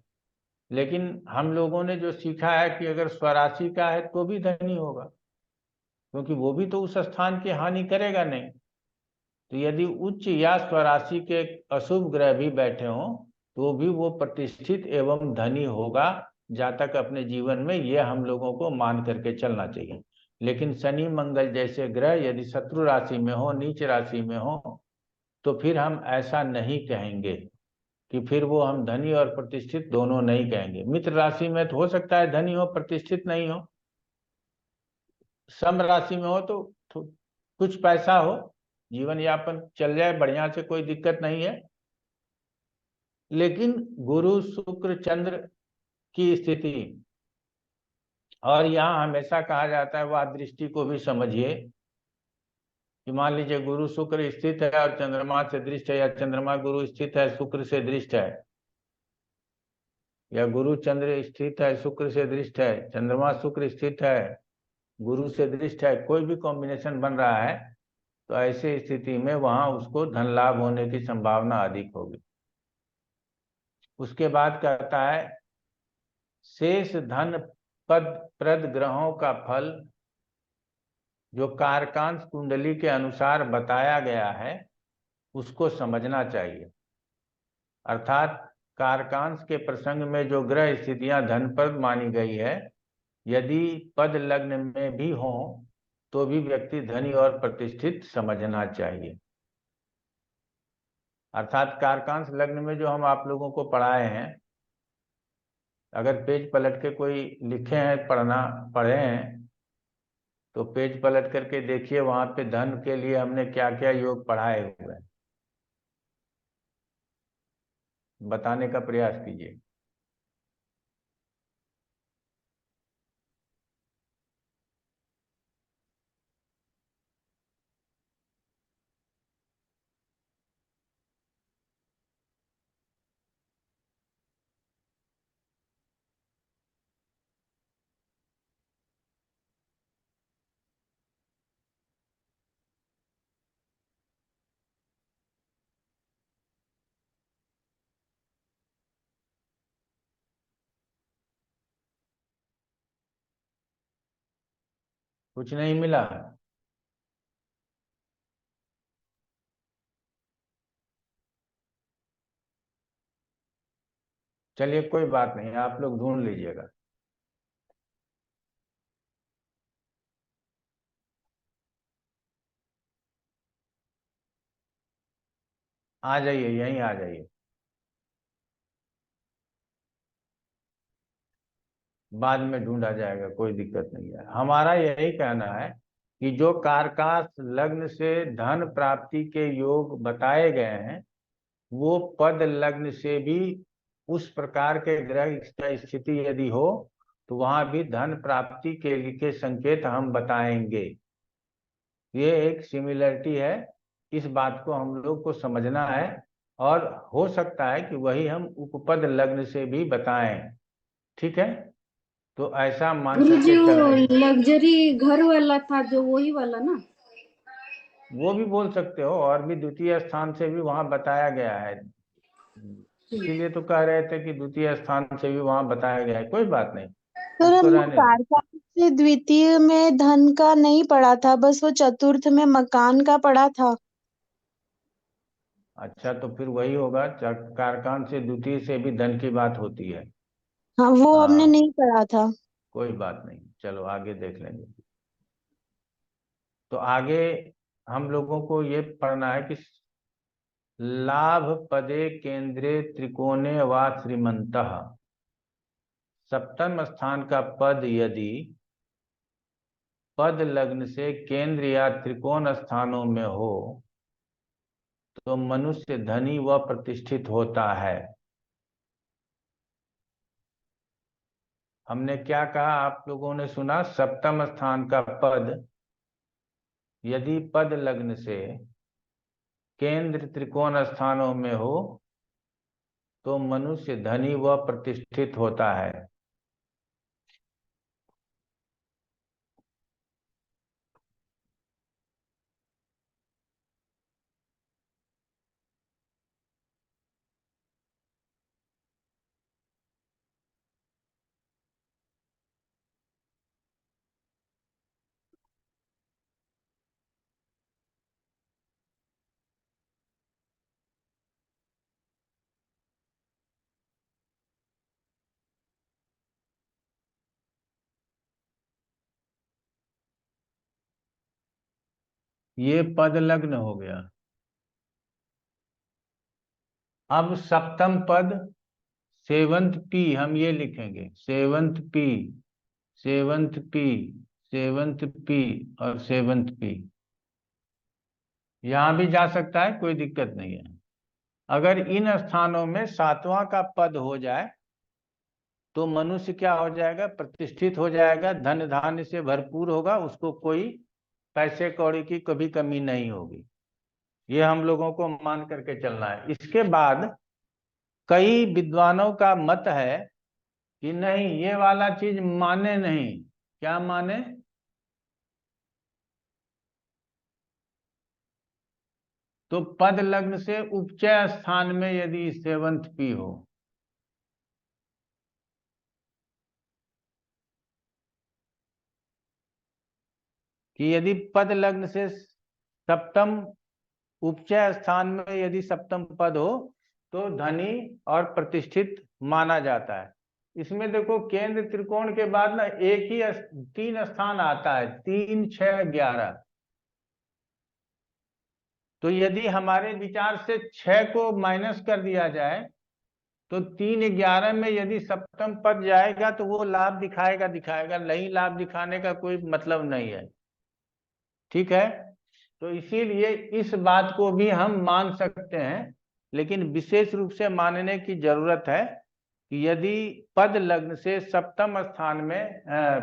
लेकिन हम लोगों ने जो सीखा है कि अगर स्वराशि का है तो भी धनी होगा, क्योंकि वो भी तो उस स्थान की हानि करेगा नहीं। तो यदि उच्च या स्वराशि के अशुभ ग्रह भी बैठे हों तो भी वो प्रतिष्ठित एवं धनी होगा जातक अपने जीवन में, ये हम लोगों को मान करके चलना चाहिए। लेकिन शनि मंगल जैसे ग्रह यदि शत्रु राशि में हो, नीच राशि में हो, तो फिर हम ऐसा नहीं कहेंगे कि फिर वो हम धनी और प्रतिष्ठित दोनों नहीं कहेंगे। मित्र राशि में तो हो सकता है धनी हो प्रतिष्ठित नहीं हो, सम राशि में हो तो कुछ पैसा हो, जीवन यापन चल जाए बढ़िया से, कोई दिक्कत नहीं है। लेकिन गुरु शुक्र चंद्र की स्थिति, और यहाँ हमेशा कहा जाता है वह दृष्टि को भी समझिए कि मान लीजिए गुरु शुक्र स्थित है और चंद्रमा से दृष्ट है, या चंद्रमा गुरु स्थित है शुक्र से दृष्ट है, या गुरु चंद्र स्थित है शुक्र से दृष्ट है, चंद्रमा शुक्र स्थित है गुरु से दृष्ट है, कोई भी कॉम्बिनेशन बन रहा है, तो ऐसी स्थिति में वहां उसको धन लाभ होने की संभावना अधिक होगी। उसके बाद कहता है शेष धन पद प्रद ग्रहों का फल जो कारकांश कुंडली के अनुसार बताया गया है उसको समझना चाहिए। अर्थात कारकांश के प्रसंग में जो ग्रह स्थितियां धनप्रद मानी गई है, यदि पद लग्न में भी हो तो भी व्यक्ति धनी और प्रतिष्ठित समझना चाहिए। अर्थात कारकांश लग्न में जो हम आप लोगों को पढ़ाए हैं अगर पेज पलट के कोई लिखे हैं पढ़े हैं तो पेज पलट करके देखिए, वहां पे धन के लिए हमने क्या क्या योग पढ़ाए हुए हैं, बताने का प्रयास कीजिए। कुछ नहीं मिला? चलिए कोई बात नहीं, आप लोग ढूंढ लीजिएगा। आ जाइए, यहीं आ जाइए, बाद में ढूंढा जाएगा, कोई दिक्कत नहीं है। हमारा यही कहना है कि जो कारकास लग्न से धन प्राप्ति के योग बताए गए हैं, वो पद लग्न से भी उस प्रकार के ग्रह की स्थिति यदि हो तो वहां भी धन प्राप्ति के संकेत हम बताएंगे। ये एक सिमिलरिटी है, इस बात को हम लोग को समझना है, और हो सकता है कि वही हम उपपद लग्न से भी बताएं। ठीक है, तो ऐसा मान गुरुजी करके वो चलें। लग्जरी घर वाला था जो, वही वाला ना? वो भी बोल सकते हो, और भी द्वितीय स्थान से भी वहां बताया गया है, इसीलिए तो कह रहे थे कि द्वितीय स्थान से भी वहां बताया गया है। कोई बात नहीं, सर इसको हमने रहने दो। कारकाल से द्वितीय में धन का नहीं पढ़ा था, बस वो चतुर्थ में मकान का पढ़ा था। अच्छा, तो फिर वही होगा, कारकान से द्वितीय से भी धन की बात होती है। हाँ वो हमने हाँ, नहीं पढ़ा था। कोई बात नहीं, चलो आगे देख लेंगे। तो आगे हम लोगों को ये पढ़ना है कि लाभ पदे केंद्रे त्रिकोणे व श्रीमंतः, सप्तम स्थान का पद यदि पद लग्न से केंद्र या त्रिकोण स्थानों में हो तो मनुष्य धनी व प्रतिष्ठित होता है। हमने क्या कहा, आप लोगों ने सुना, सप्तम स्थान का पद यदि पद लग्न से केंद्र त्रिकोण स्थानों में हो तो मनुष्य धनी व प्रतिष्ठित होता है। ये पद लग्न हो गया। अब सप्तम पद सेवंत पी हम ये लिखेंगे, सेवंत पी, सेवंत पी, सेवंत पी और सेवंत पी। यहां भी जा सकता है, कोई दिक्कत नहीं है। अगर इन स्थानों में सातवां का पद हो जाए तो मनुष्य क्या हो जाएगा, प्रतिष्ठित हो जाएगा, धन धान्य से भरपूर होगा, उसको कोई पैसे कौड़ी की कभी कमी नहीं होगी। ये हम लोगों को मान करके चलना है। इसके बाद कई विद्वानों का मत है कि नहीं, ये वाला चीज माने नहीं। क्या माने? तो पद लग्न से उपचय स्थान में यदि सेवंत पी हो, कि यदि पद लग्न से सप्तम उपचय स्थान में यदि सप्तम पद हो तो धनी और प्रतिष्ठित माना जाता है। इसमें देखो, केंद्र त्रिकोण के बाद ना एक ही 3 स्थान आता है, 3, 6, 11। तो यदि हमारे विचार से 6 को माइनस कर दिया जाए तो 3-11 में यदि सप्तम पद जाएगा तो वो लाभ दिखाएगा दिखाएगा, नहीं लाभ दिखाने का कोई मतलब नहीं है। ठीक है, तो इसीलिए इस बात को भी हम मान सकते हैं, लेकिन विशेष रूप से मानने की जरूरत है कि यदि पद लग्न से सप्तम स्थान में,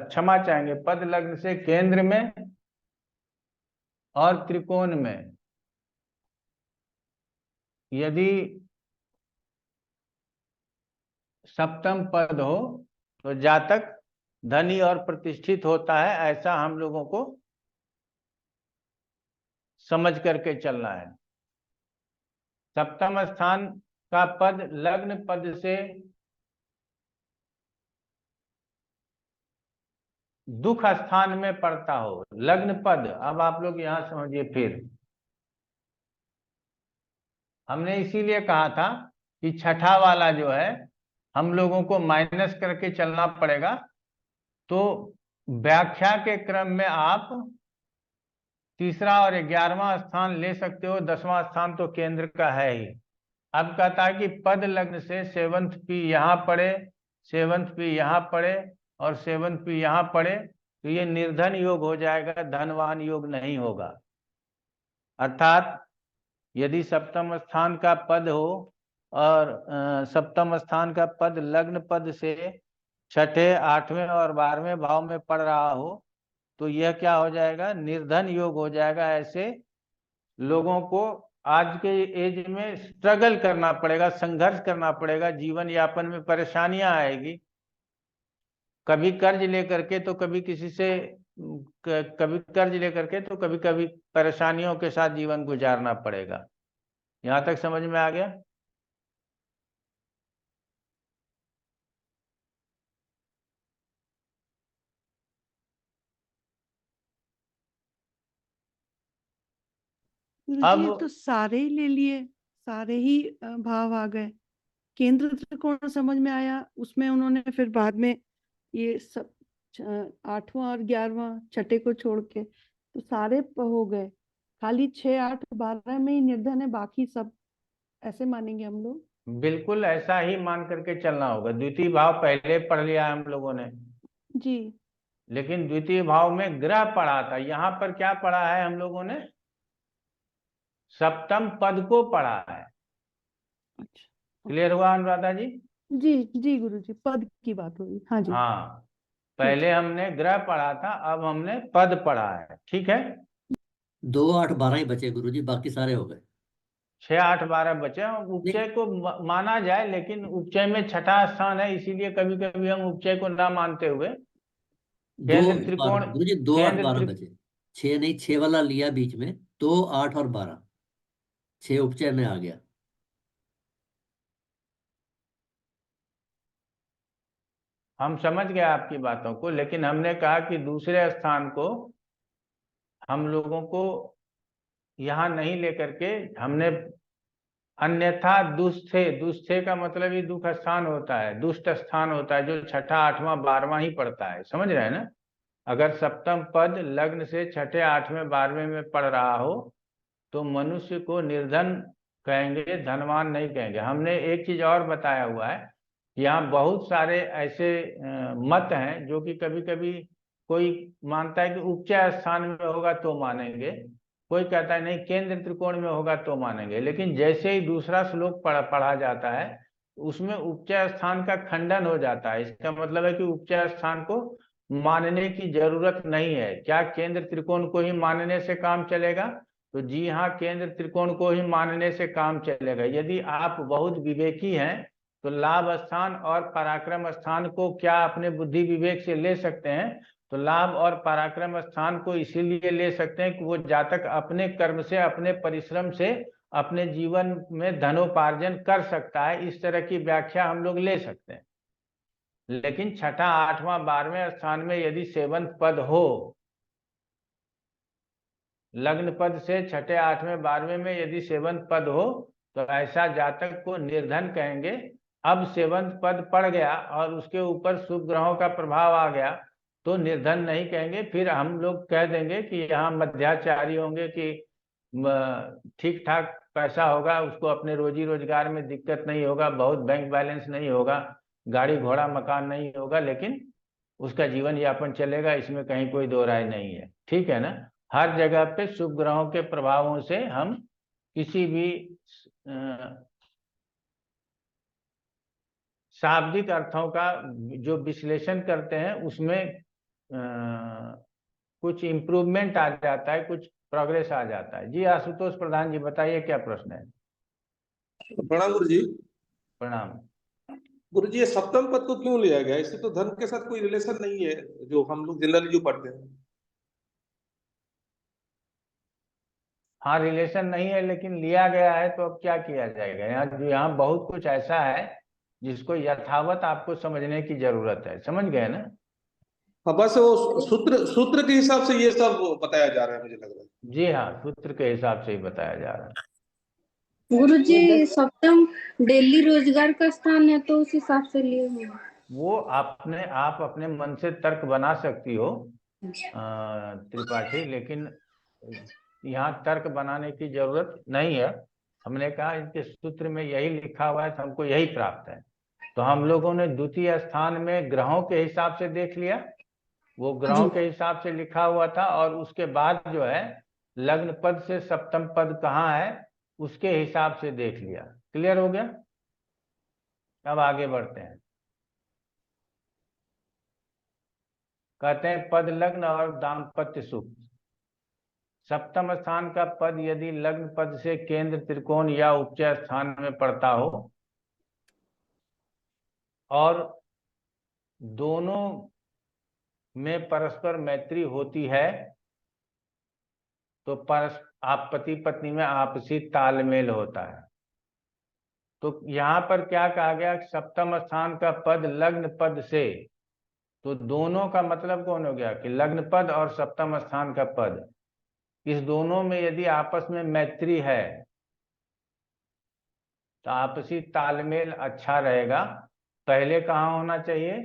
क्षमा चाहेंगे, पद लग्न से केंद्र में और त्रिकोण में यदि सप्तम पद हो तो जातक धनी और प्रतिष्ठित होता है, ऐसा हम लोगों को समझ करके चलना है। सप्तम स्थान का पद लग्न पद से दुख स्थान में पड़ता हो, लग्न पद। अब आप लोग यहां समझिए, फिर हमने इसीलिए कहा था कि छठा वाला जो है हम लोगों को माइनस करके चलना पड़ेगा। तो व्याख्या के क्रम में आप तीसरा और 11वां स्थान ले सकते हो, 10वां स्थान तो केंद्र का है ही। अब कहता है कि पद लग्न से 7th पी यहाँ पड़े, 7th पी यहाँ पड़े और 7th पी यहाँ पड़े, तो ये निर्धन योग हो जाएगा, धनवान योग नहीं होगा। अर्थात यदि सप्तम स्थान का पद हो और सप्तम स्थान का पद लग्न पद से छठे, 8वें और 12वें भाव में पड़ रहा हो, तो यह क्या हो जाएगा, निर्धन योग हो जाएगा। ऐसे लोगों को आज के एज में स्ट्रगल करना पड़ेगा, संघर्ष करना पड़ेगा, जीवन यापन में परेशानियां आएगी। कभी कर्ज लेकर के तो कभी किसी से, कभी कर्ज लेकर के तो कभी कभी परेशानियों के साथ जीवन गुजारना पड़ेगा। यहाँ तक समझ में आ गया? गुरुजी ये तो सारे ही ले लिए, सारे ही भाव आ गए। केंद्र त्रिकोण समझ में आया, उसमें उन्होंने फिर बाद में ये सब 8वां और 11वां छठे को छोड़ के तो सारे हो गए। खाली 6, 8, 12 में ही निर्धन है, बाकी सब ऐसे मानेंगे हम लोग? बिल्कुल ऐसा ही मान करके चलना होगा। द्वितीय भाव पहले पढ़ लिया हम लोगों ने जी, लेकिन द्वितीय भाव में ग्रह पढ़ा था, यहाँ पर क्या पढ़ा है हम लोगों ने, सप्तम पद को पढ़ा है। क्लियर हुआ अनुराधा जी? जी गुरुजी, पद की बात हुई। हाँ जी, हाँ, पहले हमने ग्रह पढ़ा था, अब हमने पद पढ़ा है। ठीक है, 2, 8, 12 ही बचे गुरुजी, बाकी सारे हो गए। 6, 8, 12 बचे। उपचय को माना जाए, लेकिन उपचय में छठा स्थान है, इसीलिए कभी कभी हम उपचय को ना मानते हुए केंद्र त्रिकोण, गुरुजी 2, 8, 12 बचे। 6 नहीं, 6 वाला लिया बीच में, 2, 8 और 12, 6 उपचय में आ गया। हम समझ गए आपकी बातों को, लेकिन हमने कहा कि दूसरे स्थान को हम लोगों को यहाँ नहीं लेकर के हमने अन्यथा दुष्टे, दुष्टे का मतलब ही दुख स्थान होता है, दुष्ट स्थान होता है, जो छठा, 8वां, 12वां ही पड़ता है। समझ रहे हैं ना? अगर सप्तम पद लग्न से छठे, 8वें, 12वें में पड़ रहा हो तो मनुष्य को निर्धन कहेंगे, धनवान नहीं कहेंगे। हमने एक चीज और बताया हुआ है, यहाँ बहुत सारे ऐसे मत हैं जो कि कभी कभी कोई मानता है कि उपचय स्थान में होगा तो मानेंगे, कोई कहता है नहीं केंद्र त्रिकोण में होगा तो मानेंगे। लेकिन जैसे ही दूसरा श्लोक पढ़ा जाता है उसमें उपचय स्थान का खंडन हो जाता है। इसका मतलब है कि उपचय स्थान को मानने की जरूरत नहीं है। क्या केंद्र त्रिकोण को ही मानने से काम चलेगा? तो जी हाँ, केंद्र त्रिकोण को ही मानने से काम चलेगा। यदि आप बहुत विवेकी हैं तो लाभ स्थान और पराक्रम स्थान को क्या अपने बुद्धि विवेक से ले सकते हैं? तो लाभ और पराक्रम स्थान को इसीलिए ले सकते हैं कि वो जातक अपने कर्म से, अपने परिश्रम से अपने जीवन में धनोपार्जन कर सकता है। इस तरह की व्याख्या हम लोग ले सकते हैं। लेकिन छठा, 8वां, 12वें स्थान में यदि 7th पद हो, लग्न पद से छठे, 8वें, 12वें में यदि 7th पद हो तो ऐसा जातक को निर्धन कहेंगे। अब 7th पद पड़ गया और उसके ऊपर शुभ ग्रहों का प्रभाव आ गया तो निर्धन नहीं कहेंगे। फिर हम लोग कह देंगे कि यहाँ मध्याचारी होंगे कि ठीक ठाक पैसा होगा, उसको अपने रोजी रोजगार में दिक्कत नहीं होगा, बहुत बैंक बैलेंस नहीं होगा, गाड़ी घोड़ा मकान नहीं होगा, लेकिन उसका जीवन यापन चलेगा, इसमें कहीं कोई दो राय नहीं है। ठीक है ना। हर जगह पे शुभ ग्रहों के प्रभावों से हम किसी भी शाब्दिक अर्थों का जो विश्लेषण करते हैं उसमें कुछ इम्प्रूवमेंट आ जाता है, कुछ प्रोग्रेस आ जाता है। जी आशुतोष प्रधान जी बताइए, क्या प्रश्न है? प्रणाम गुरु जी। प्रणाम गुरु जी, ये सप्तम पद को क्यों लिया गया? इससे तो धन के साथ कोई रिलेशन नहीं है, जो हम लोग जनरली जो पढ़ते हैं। हाँ, रिलेशन नहीं है, लेकिन लिया गया है तो अब क्या किया जाएगा। यहाँ बहुत कुछ ऐसा है जिसको यथावत आपको समझने की जरूरत है। समझ गए ना? हाँ, बस वो सूत्र के हिसाब से ये सब बताया जा रहा है, मुझे लग रहा है। जी हाँ, सूत्र के हिसाब से ही बताया जा रहा है। गुरुजी, सप्तम डेली रोजगार का स्थान है तो उस हिसाब से लिए हुए। वो आप अपने मन से तर्क बना सकती हो त्रिपाठी, लेकिन यहाँ तर्क बनाने की जरूरत नहीं है। हमने कहा इनके सूत्र में यही लिखा हुआ है तो हमको यही प्राप्त है। तो हम लोगों ने द्वितीय स्थान में ग्रहों के हिसाब से देख लिया, वो ग्रहों के हिसाब से लिखा हुआ था, और उसके बाद जो है लग्न पद से सप्तम पद कहाँ है उसके हिसाब से देख लिया। क्लियर हो गया? अब आगे बढ़ते हैं। कहते हैं पद लग्न और दाम्पत्य सुख। सप्तम स्थान का पद यदि लग्न पद से केंद्र त्रिकोण या उपचय स्थान में पड़ता हो और दोनों में परस्पर मैत्री होती है तो आप पति पत्नी में आपसी तालमेल होता है। तो यहाँ पर क्या कहा गया? सप्तम स्थान का पद लग्न पद से, तो दोनों का मतलब कौन हो गया कि लग्न पद और सप्तम स्थान का पद, इस दोनों में यदि आपस में मैत्री है तो आपसी तालमेल अच्छा रहेगा। पहले कहाँ होना चाहिए?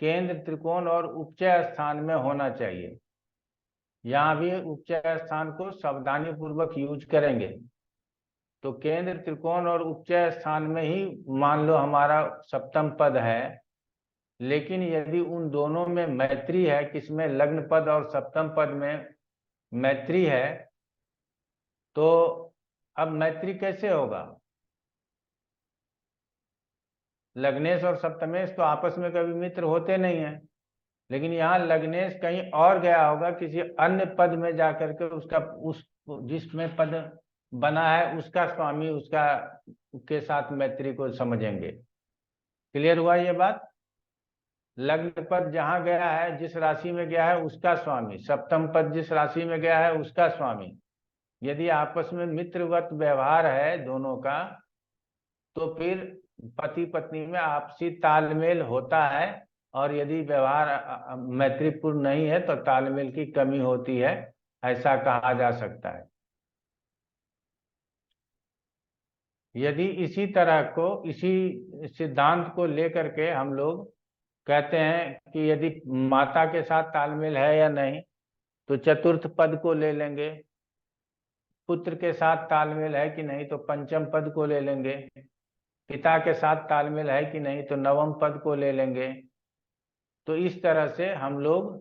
केंद्र त्रिकोण और उपचय स्थान में होना चाहिए। यहाँ भी उपचय स्थान को सावधानी पूर्वक यूज करेंगे। तो केंद्र त्रिकोण और उपचय स्थान में ही मान लो हमारा सप्तम पद है, लेकिन यदि उन दोनों में मैत्री है, किसमें? लग्न पद और सप्तम पद में मैत्री है, तो अब मैत्री कैसे होगा? लग्नेश और सप्तमेश तो आपस में कभी मित्र होते नहीं हैं, लेकिन यहाँ लग्नेश कहीं और गया होगा, किसी अन्य पद में जाकर के उसका जिसमें पद बना है उसका स्वामी उसका के साथ मैत्री को समझेंगे। क्लियर हुआ ये बात? लग्न पद जहां गया है, जिस राशि में गया है उसका स्वामी, सप्तम पद जिस राशि में गया है उसका स्वामी। यदि आपस में मित्रवत व्यवहार है दोनों का, तो फिर पति पत्नी में आपसी तालमेल होता है, और यदि व्यवहार मैत्रीपूर्ण नहीं है तो तालमेल की कमी होती है, ऐसा कहा जा सकता है। यदि इसी तरह को, इसी सिद्धांत को लेकर के हम लोग कहते हैं कि यदि माता के साथ तालमेल है या नहीं, तो चतुर्थ पद को ले लेंगे। पुत्र के साथ तालमेल है कि नहीं, तो पंचम पद को ले लेंगे। पिता के साथ तालमेल है कि नहीं, तो नवम पद को ले लेंगे। तो इस तरह से हम लोग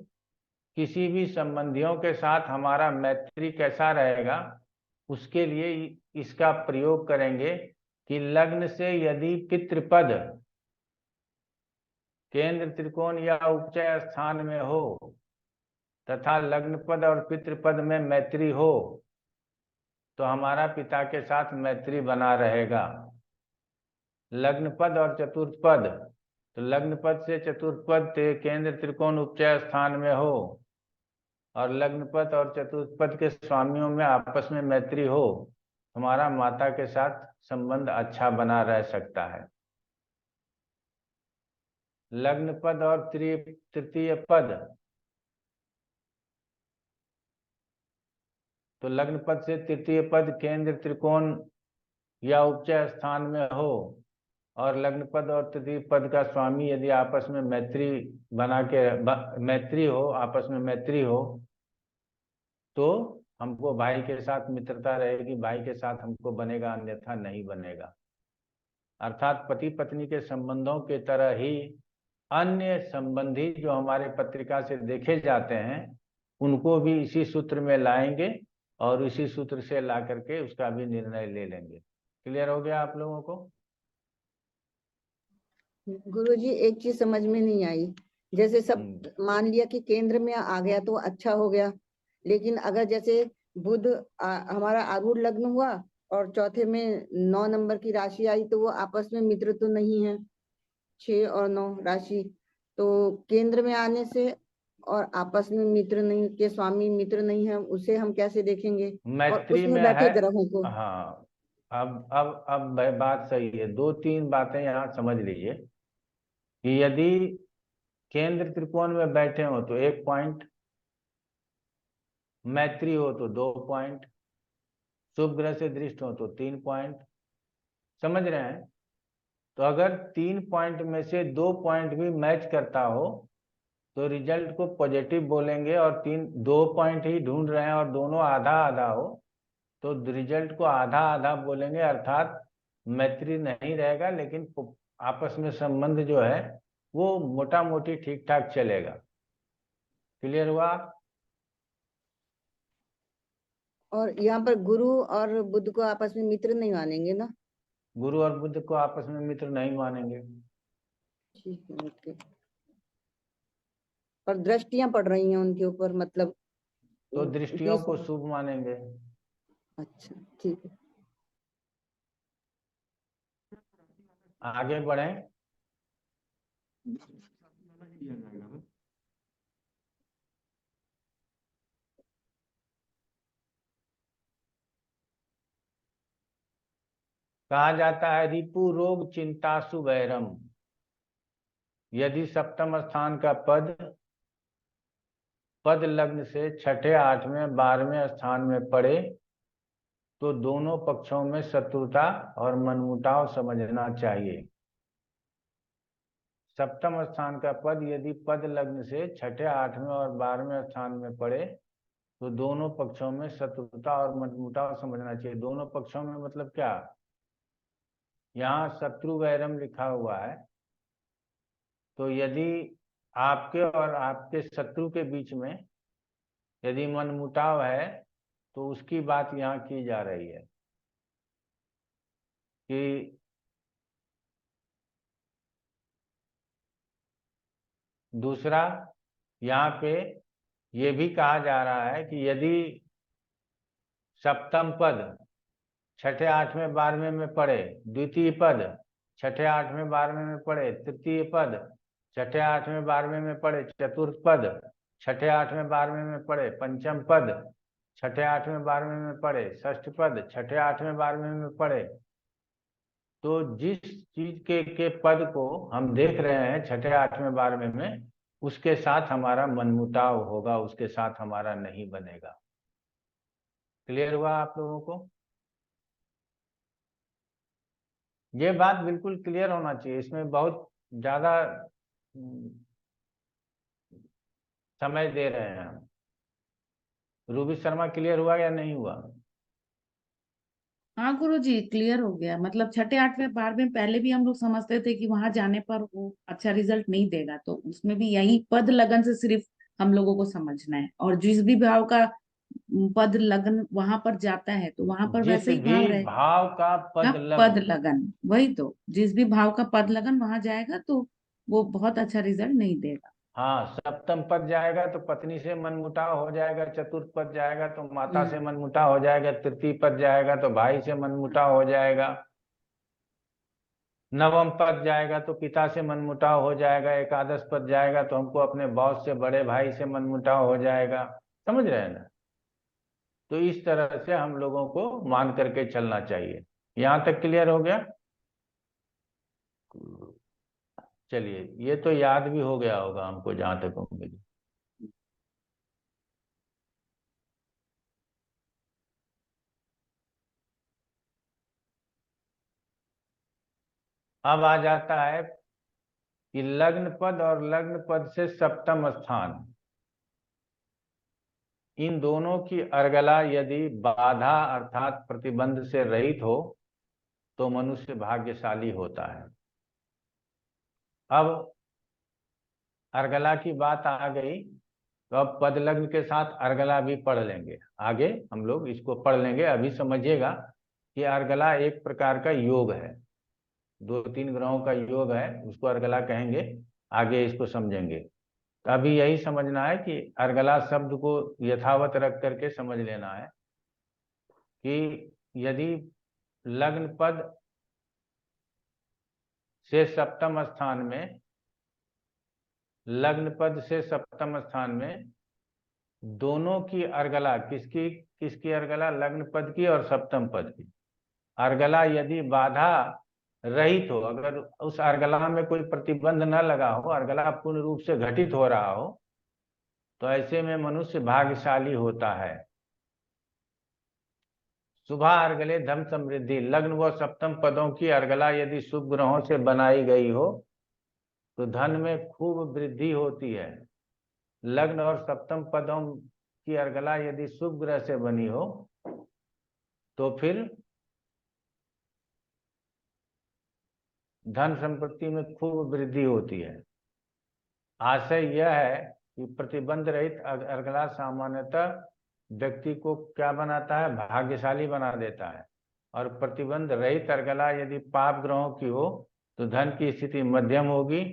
किसी भी संबंधियों के साथ हमारा मैत्री कैसा रहेगा, उसके लिए इसका प्रयोग करेंगे कि लग्न से यदि पितृपद केंद्र त्रिकोण या उपचय स्थान में हो तथा लग्न पद और पितृपद में मैत्री हो, तो हमारा पिता के साथ मैत्री बना रहेगा। लग्न पद और चतुर्थ पद, तो लग्न पद से चतुर्थ पद केंद्र त्रिकोण उपचय स्थान में हो और लग्न पद और चतुर्थ पद के स्वामियों में आपस में मैत्री हो, हमारा माता के साथ संबंध अच्छा बना रह सकता है। लग्न पद और तृतीय पद, तो लग्न पद से तृतीय पद केंद्र त्रिकोण या उपचय स्थान में हो और लग्न पद और तृतीय पद का स्वामी यदि आपस में मैत्री बना के मैत्री हो, आपस में मैत्री हो, तो हमको भाई के साथ मित्रता रहेगी, भाई के साथ हमको बनेगा, अन्यथा नहीं बनेगा। अर्थात पति पत्नी के संबंधों के तरह ही अन्य संबंधी जो हमारे पत्रिका से देखे जाते हैं उनको भी इसी सूत्र में लाएंगे और इसी सूत्र से ला करके उसका भी निर्णय ले लेंगे। क्लियर हो गया आप लोगों को? गुरुजी एक चीज समझ में नहीं आई, जैसे सब मान लिया कि केंद्र में आ गया तो अच्छा हो गया, लेकिन अगर जैसे बुध हमारा आरूढ़ लग्न हुआ और चौथे में 9 नंबर की राशि आई तो वो आपस में मित्र तो नहीं है, 6 और 9 राशि, तो केंद्र में आने से और आपस में मित्र नहीं के स्वामी मित्र नहीं है, उसे हम कैसे देखेंगे? और मैत्री उसमें में बैठे है। ग्रहों को। हाँ, अब बात सही है। 2-3 बातें यहाँ समझ लीजिए कि यदि केंद्र त्रिकोण में बैठे हो तो 1 पॉइंट, मैत्री हो तो 2 पॉइंट, शुभ ग्रह से दृष्ट हो तो 3 पॉइंट। समझ रहे हैं? तो अगर 3 पॉइंट में से 2 पॉइंट भी मैच करता हो तो रिजल्ट को पॉजिटिव बोलेंगे, और 2 पॉइंट ही ढूंढ रहे हैं और दोनों आधा आधा हो तो रिजल्ट को आधा आधा बोलेंगे, अर्थात मैत्री नहीं रहेगा, लेकिन आपस में संबंध जो है वो मोटा मोटी ठीक ठाक चलेगा। क्लियर हुआ? और यहाँ पर गुरु और बुध को आपस में मित्र नहीं मानेंगे ना? गुरु और बुध को आपस में मित्र नहीं मानेंगे। ठीक है, ओके। और दृष्टियां पड़ रही हैं उनके ऊपर, मतलब तो दृष्टियों को शुभ मानेंगे। अच्छा, ठीक है। आगे बढ़ें। कहा जाता है रिपु रोग चिंतासु वैरम। यदि सप्तम स्थान का पद लग्न से 6ठे 8वें 12वें स्थान में पड़े तो दोनों पक्षों में शत्रुता और मनमुटाव समझना चाहिए। सप्तम स्थान का पद यदि पद लग्न से 6ठे 8वें और 12वें स्थान में पड़े तो दोनों पक्षों में शत्रुता और मनमुटाव समझना चाहिए। दोनों पक्षों में मतलब क्या? यहाँ शत्रु वैरम लिखा हुआ है, तो यदि आपके और आपके शत्रु के बीच में यदि मनमुटाव है तो उसकी बात यहाँ की जा रही है कि दूसरा, यहाँ पे ये भी कहा जा रहा है कि यदि सप्तम पद 6ठे 8वें 12वें में पड़े, द्वितीय पद 6ठे 8वें 12वें में पड़े, तृतीय पद 6ठे 8वें 12वें में पड़े, चतुर्थ पद 6ठे 8वें 12वें में पड़े, पंचम पद 6ठे 8वें 12वें में पड़े, षष्ठ पद 6ठे 8वें 12वें में पड़े, तो जिस चीज के पद को हम देख रहे हैं 6ठे 8वें 12वें में, उसके साथ हमारा मनमुटाव होगा, उसके साथ हमारा नहीं बनेगा। क्लियर हुआ आप लोगों को? ये बात बिल्कुल क्लियर होना चाहिए, इसमें बहुत ज्यादा समय दे रहे हैं हम। रूबी शर्मा क्लियर हुआ या नहीं हुआ? हाँ गुरुजी, क्लियर हो गया। मतलब 6ठे 8वें 12वें पहले भी हम लोग समझते थे कि वहां जाने पर वो अच्छा रिजल्ट नहीं देगा, तो उसमें भी यही पद लगन से सिर्फ हम लोगों को समझना है, और जिस भी भाव का पद लगन वहां पर जाता है तो वहां पर जिस वैसे ही भी भाव रहे। भाव का पद हाँ, लगन, पद लगन, वही तो, जिस भी भाव का पद लगन वहां जाएगा तो वो बहुत अच्छा रिजल्ट नहीं देगा। हाँ, सप्तम पद जाएगा तो पत्नी से मनमुटाव हो जाएगा, चतुर्थ पद जाएगा तो माता से मनमुटाव हो जाएगा, तृतीय पद जाएगा तो भाई से मनमुटाव हो जाएगा, नवम पद जाएगा तो पिता से मनमुटाव हो जाएगा, एकादश पद जाएगा तो हमको अपने बॉस से, बड़े भाई से मनमुटाव हो जाएगा। समझ रहे हैं ना? तो इस तरह से हम लोगों को मान करके चलना चाहिए। यहां तक क्लियर हो गया? चलिए, ये तो याद भी हो गया होगा हमको, जहां तक उम्मीद। अब आ जाता है कि लग्न पद और लग्न पद से सप्तम स्थान। इन दोनों की अर्गला यदि बाधा अर्थात प्रतिबंध से रहित हो तो मनुष्य भाग्यशाली होता है। अब अर्गला की बात आ गई, तो अब पद लग्न के साथ अर्गला भी पढ़ लेंगे। आगे हम लोग इसको पढ़ लेंगे। अभी समझिएगा कि अर्गला एक प्रकार का योग है, 2-3 ग्रहों का योग है, उसको अर्गला कहेंगे। आगे इसको समझेंगे। तो अभी यही समझना है कि अर्गला शब्द को यथावत रख करके समझ लेना है कि यदि लग्न पद से सप्तम स्थान में, लग्न पद से सप्तम स्थान में दोनों की अर्गला, किसकी किसकी अर्गला? लग्न पद की और सप्तम पद की अर्गला यदि बाधा रहित हो, अगर उस अर्गला में कोई प्रतिबंध न लगा हो, अर्गला पूर्ण रूप से घटित हो रहा हो, तो ऐसे में मनुष्य भाग्यशाली होता है। शुभा अर्गले धन समृद्धि, लग्न व सप्तम पदों की अर्गला यदि शुभ ग्रहों से बनाई गई हो तो धन में खूब वृद्धि होती है। लग्न और सप्तम पदों की अर्गला यदि शुभ ग्रह से बनी हो तो फिर धन संपत्ति में खूब वृद्धि होती है। आशय यह है कि प्रतिबंध रहित अर्गला सामान्यतः व्यक्ति को क्या बनाता है? भाग्यशाली बना देता है। और प्रतिबंध रहित अर्गला यदि पाप ग्रहों की हो तो धन की स्थिति मध्यम होगी,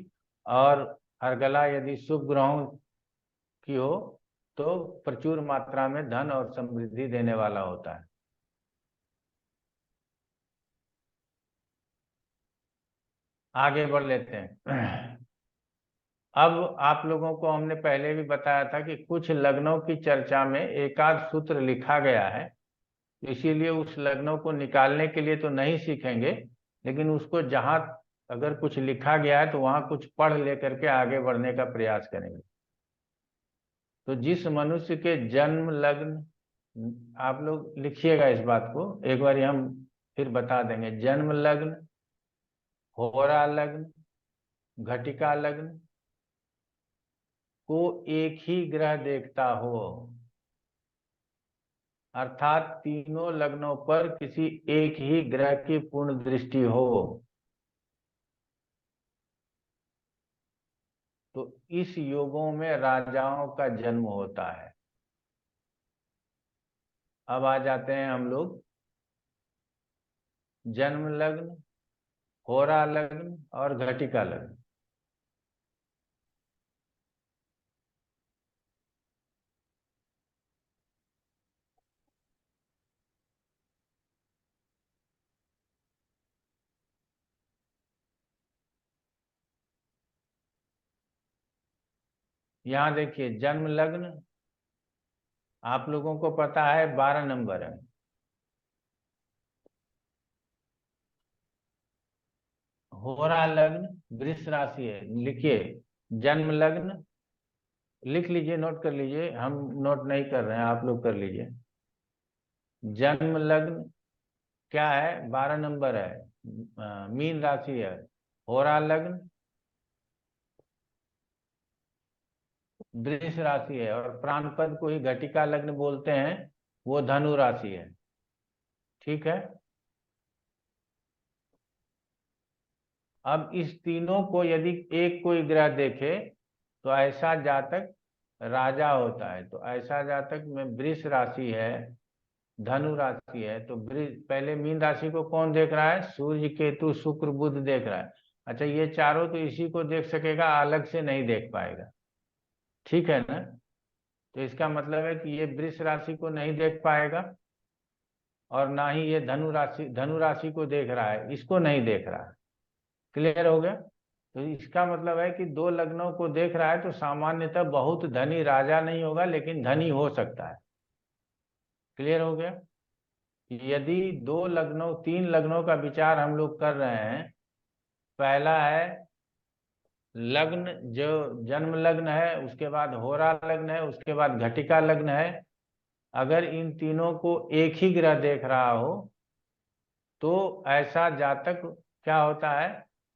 और अर्गला यदि शुभ ग्रहों की हो तो प्रचुर मात्रा में धन और समृद्धि देने वाला होता है। आगे बढ़ लेते हैं। अब आप लोगों को हमने पहले भी बताया था कि कुछ लग्नों की चर्चा में एकाध सूत्र लिखा गया है, इसीलिए उस लग्नों को निकालने के लिए तो नहीं सीखेंगे, लेकिन उसको जहां अगर कुछ लिखा गया है तो वहां कुछ पढ़ लेकर के आगे बढ़ने का प्रयास करेंगे। तो जिस मनुष्य के जन्म लग्न, आप लोग लिखिएगा इस बात को, एक बार हम फिर बता देंगे। जन्म लग्न, होरा लग्न, घटिका लग्न को एक ही ग्रह देखता हो, अर्थात तीनों लग्नों पर किसी एक ही ग्रह की पूर्ण दृष्टि हो, तो इस योगों में राजाओं का जन्म होता है। अब आ जाते हैं हम लोग जन्म लग्न, होरा लग्न और घटिका लग्न। यहां देखिए, जन्म लग्न आप लोगों को पता है 12 नंबर है। होरा लग्न वृष राशि है। लिखिए, जन्म लग्न लिख लीजिए, नोट कर लीजिए, हम नोट नहीं कर रहे हैं, आप लोग कर लीजिए। जन्म लग्न क्या है? 12 नंबर है, मीन राशि है। होरा लग्न वृष राशि है, और प्राणपद को ही घटिका लग्न बोलते हैं, वो धनु राशि है। ठीक है। अब इस तीनों को यदि एक कोई ग्रह देखे तो ऐसा जातक राजा होता है। तो ऐसा जातक में वृष राशि है, धनु राशि है, तो पहले मीन राशि को कौन देख रहा है? सूर्य, केतु, शुक्र, बुध देख रहा है। अच्छा, ये चारों तो इसी को देख सकेगा, अलग से नहीं देख पाएगा। ठीक है ना? तो इसका मतलब है कि ये वृष राशि को नहीं देख पाएगा, और ना ही ये धनु राशि को देख रहा है, इसको नहीं देख रहा है। क्लियर हो गया? तो इसका मतलब है कि 2 लग्नों को देख रहा है तो सामान्यतः बहुत धनी राजा नहीं होगा, लेकिन धनी हो सकता है। क्लियर हो गया? यदि 2 लग्नों 3 लग्नों का विचार हम लोग कर रहे हैं, पहला है लग्न, जो जन्म लग्न है, उसके बाद होरा लग्न है, उसके बाद घटिका लग्न है। अगर इन तीनों को एक ही ग्रह देख रहा हो तो ऐसा जातक क्या होता है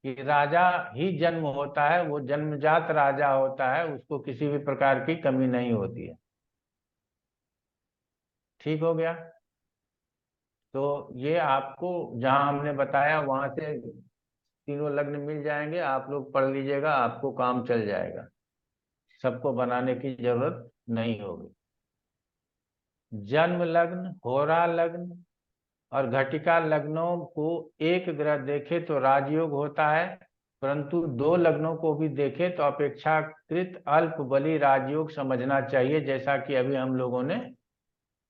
कि राजा ही जन्म होता है, वो जन्मजात राजा होता है, उसको किसी भी प्रकार की कमी नहीं होती है। ठीक हो गया। तो ये आपको जहां हमने बताया वहां से तीनों लग्न मिल जाएंगे, आप लोग पढ़ लीजिएगा, आपको काम चल जाएगा, सबको बनाने की जरूरत नहीं होगी। जन्म लग्न, होरा लग्न और घटिका लग्नों को एक ग्रह देखे तो राजयोग होता है, परंतु दो लग्नों को भी देखे तो अपेक्षाकृत अल्प बली राजयोग समझना चाहिए, जैसा कि अभी हम लोगों ने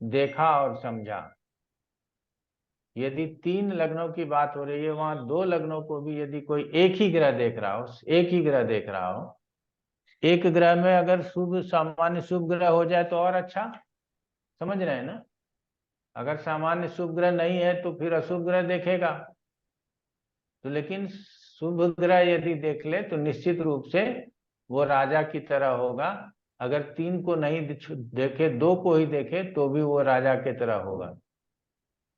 देखा और समझा। यदि 3 लग्नों की बात हो रही है, वहां 2 लग्नों को भी यदि कोई एक ही ग्रह देख रहा हो, एक ही ग्रह देख रहा हो, एक ग्रह में अगर शुभ सामान्य शुभ ग्रह हो जाए तो और अच्छा, समझ रहे हैं ना। अगर सामान्य शुभ ग्रह नहीं है तो फिर अशुभ ग्रह देखेगा, तो लेकिन शुभ ग्रह यदि देख ले तो निश्चित रूप से वो राजा की तरह होगा। अगर 3 को नहीं देखे, 2 को ही देखे तो भी वो राजा की तरह होगा।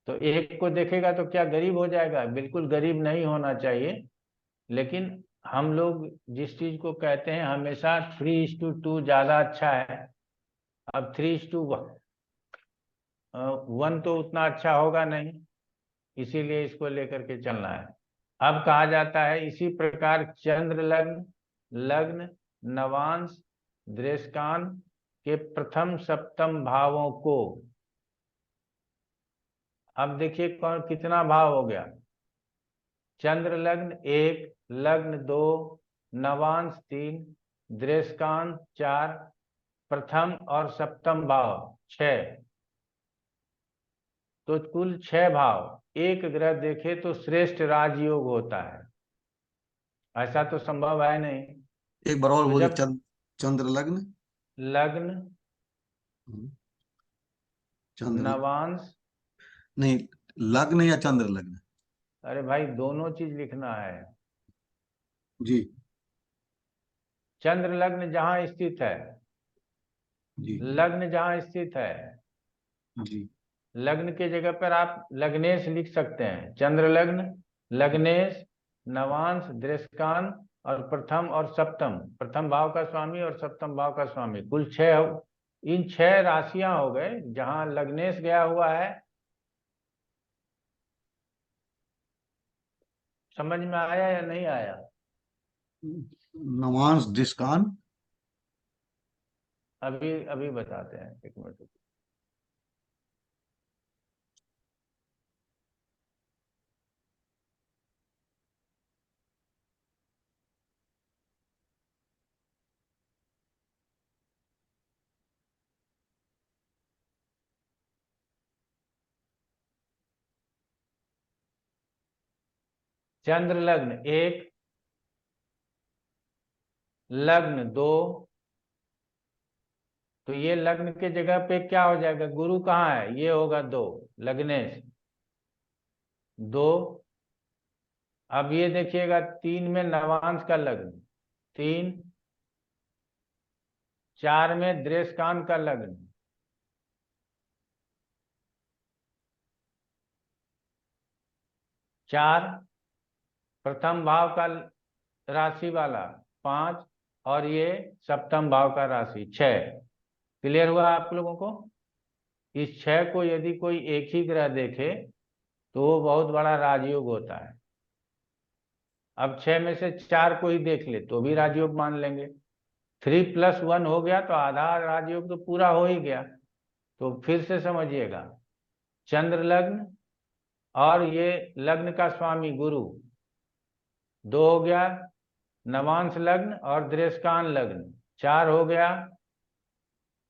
तो एक को देखेगा तो क्या गरीब हो जाएगा? बिल्कुल गरीब नहीं होना चाहिए। लेकिन हम लोग जिस चीज को कहते हैं हमेशा 3:2 ज्यादा अच्छा है। अब 3:1 तो उतना अच्छा होगा नहीं, इसीलिए इसको लेकर के चलना है। अब कहा जाता है इसी प्रकार चंद्र लग्न, लग्न, नवांश, दृष्टान के प्रथम सप्तम भावों को, अब देखिए कौन कितना भाव हो गया। चंद्र लग्न 1, लग्न 2, नवांश 3, दृष्टान 4, प्रथम और सप्तम भाव 6, तो कुल 6 भाव। एक ग्रह देखे तो श्रेष्ठ राजयोग होता है, ऐसा तो संभव है नहीं। एक बार और तो बोलिए, जब चंद्र लग्न, लग्न, चंद्र नवांश, नहीं, लग्न या चंद्र लग्न? अरे भाई दोनों चीज लिखना है। जी चंद्र लग्न जहां स्थित है, जी लग्न जहां स्थित है, जी लग्न के जगह पर आप लग्नेश लिख सकते हैं। चंद्र लग्न, लग्नेश, नवांश, दृष्टान और प्रथम और सप्तम, प्रथम भाव का स्वामी और सप्तम भाव का स्वामी, कुल 6। इन 6 राशियां हो गए जहां लग्नेश गया हुआ है। समझ में आया या नहीं आया? नवांश, दृष्टान, अभी अभी बताते हैं, 1 मिनट। चंद्र लग्न 1, लग्न 2, तो ये लग्न के जगह पे क्या हो जाएगा? गुरु कहाँ है? ये होगा 2, लग्नेश 2। अब ये देखिएगा 3 में नवांश का लग्न 3, 4 में दृष्टान का लग्न, 4 प्रथम भाव का राशि वाला 5, और ये सप्तम भाव का राशि 6। क्लियर हुआ आप लोगों को? इस 6 को यदि कोई एक ही ग्रह देखे तो वो बहुत बड़ा राजयोग होता है। अब 6 में से 4 को ही देख ले तो भी राजयोग मान लेंगे। 3+1 हो गया तो आधा राजयोग तो पूरा हो ही गया। तो फिर से समझिएगा, चंद्र लग्न और ये लग्न का स्वामी गुरु 2 हो गया, नवांश लग्न और दृष्टान लग्न 4 हो गया।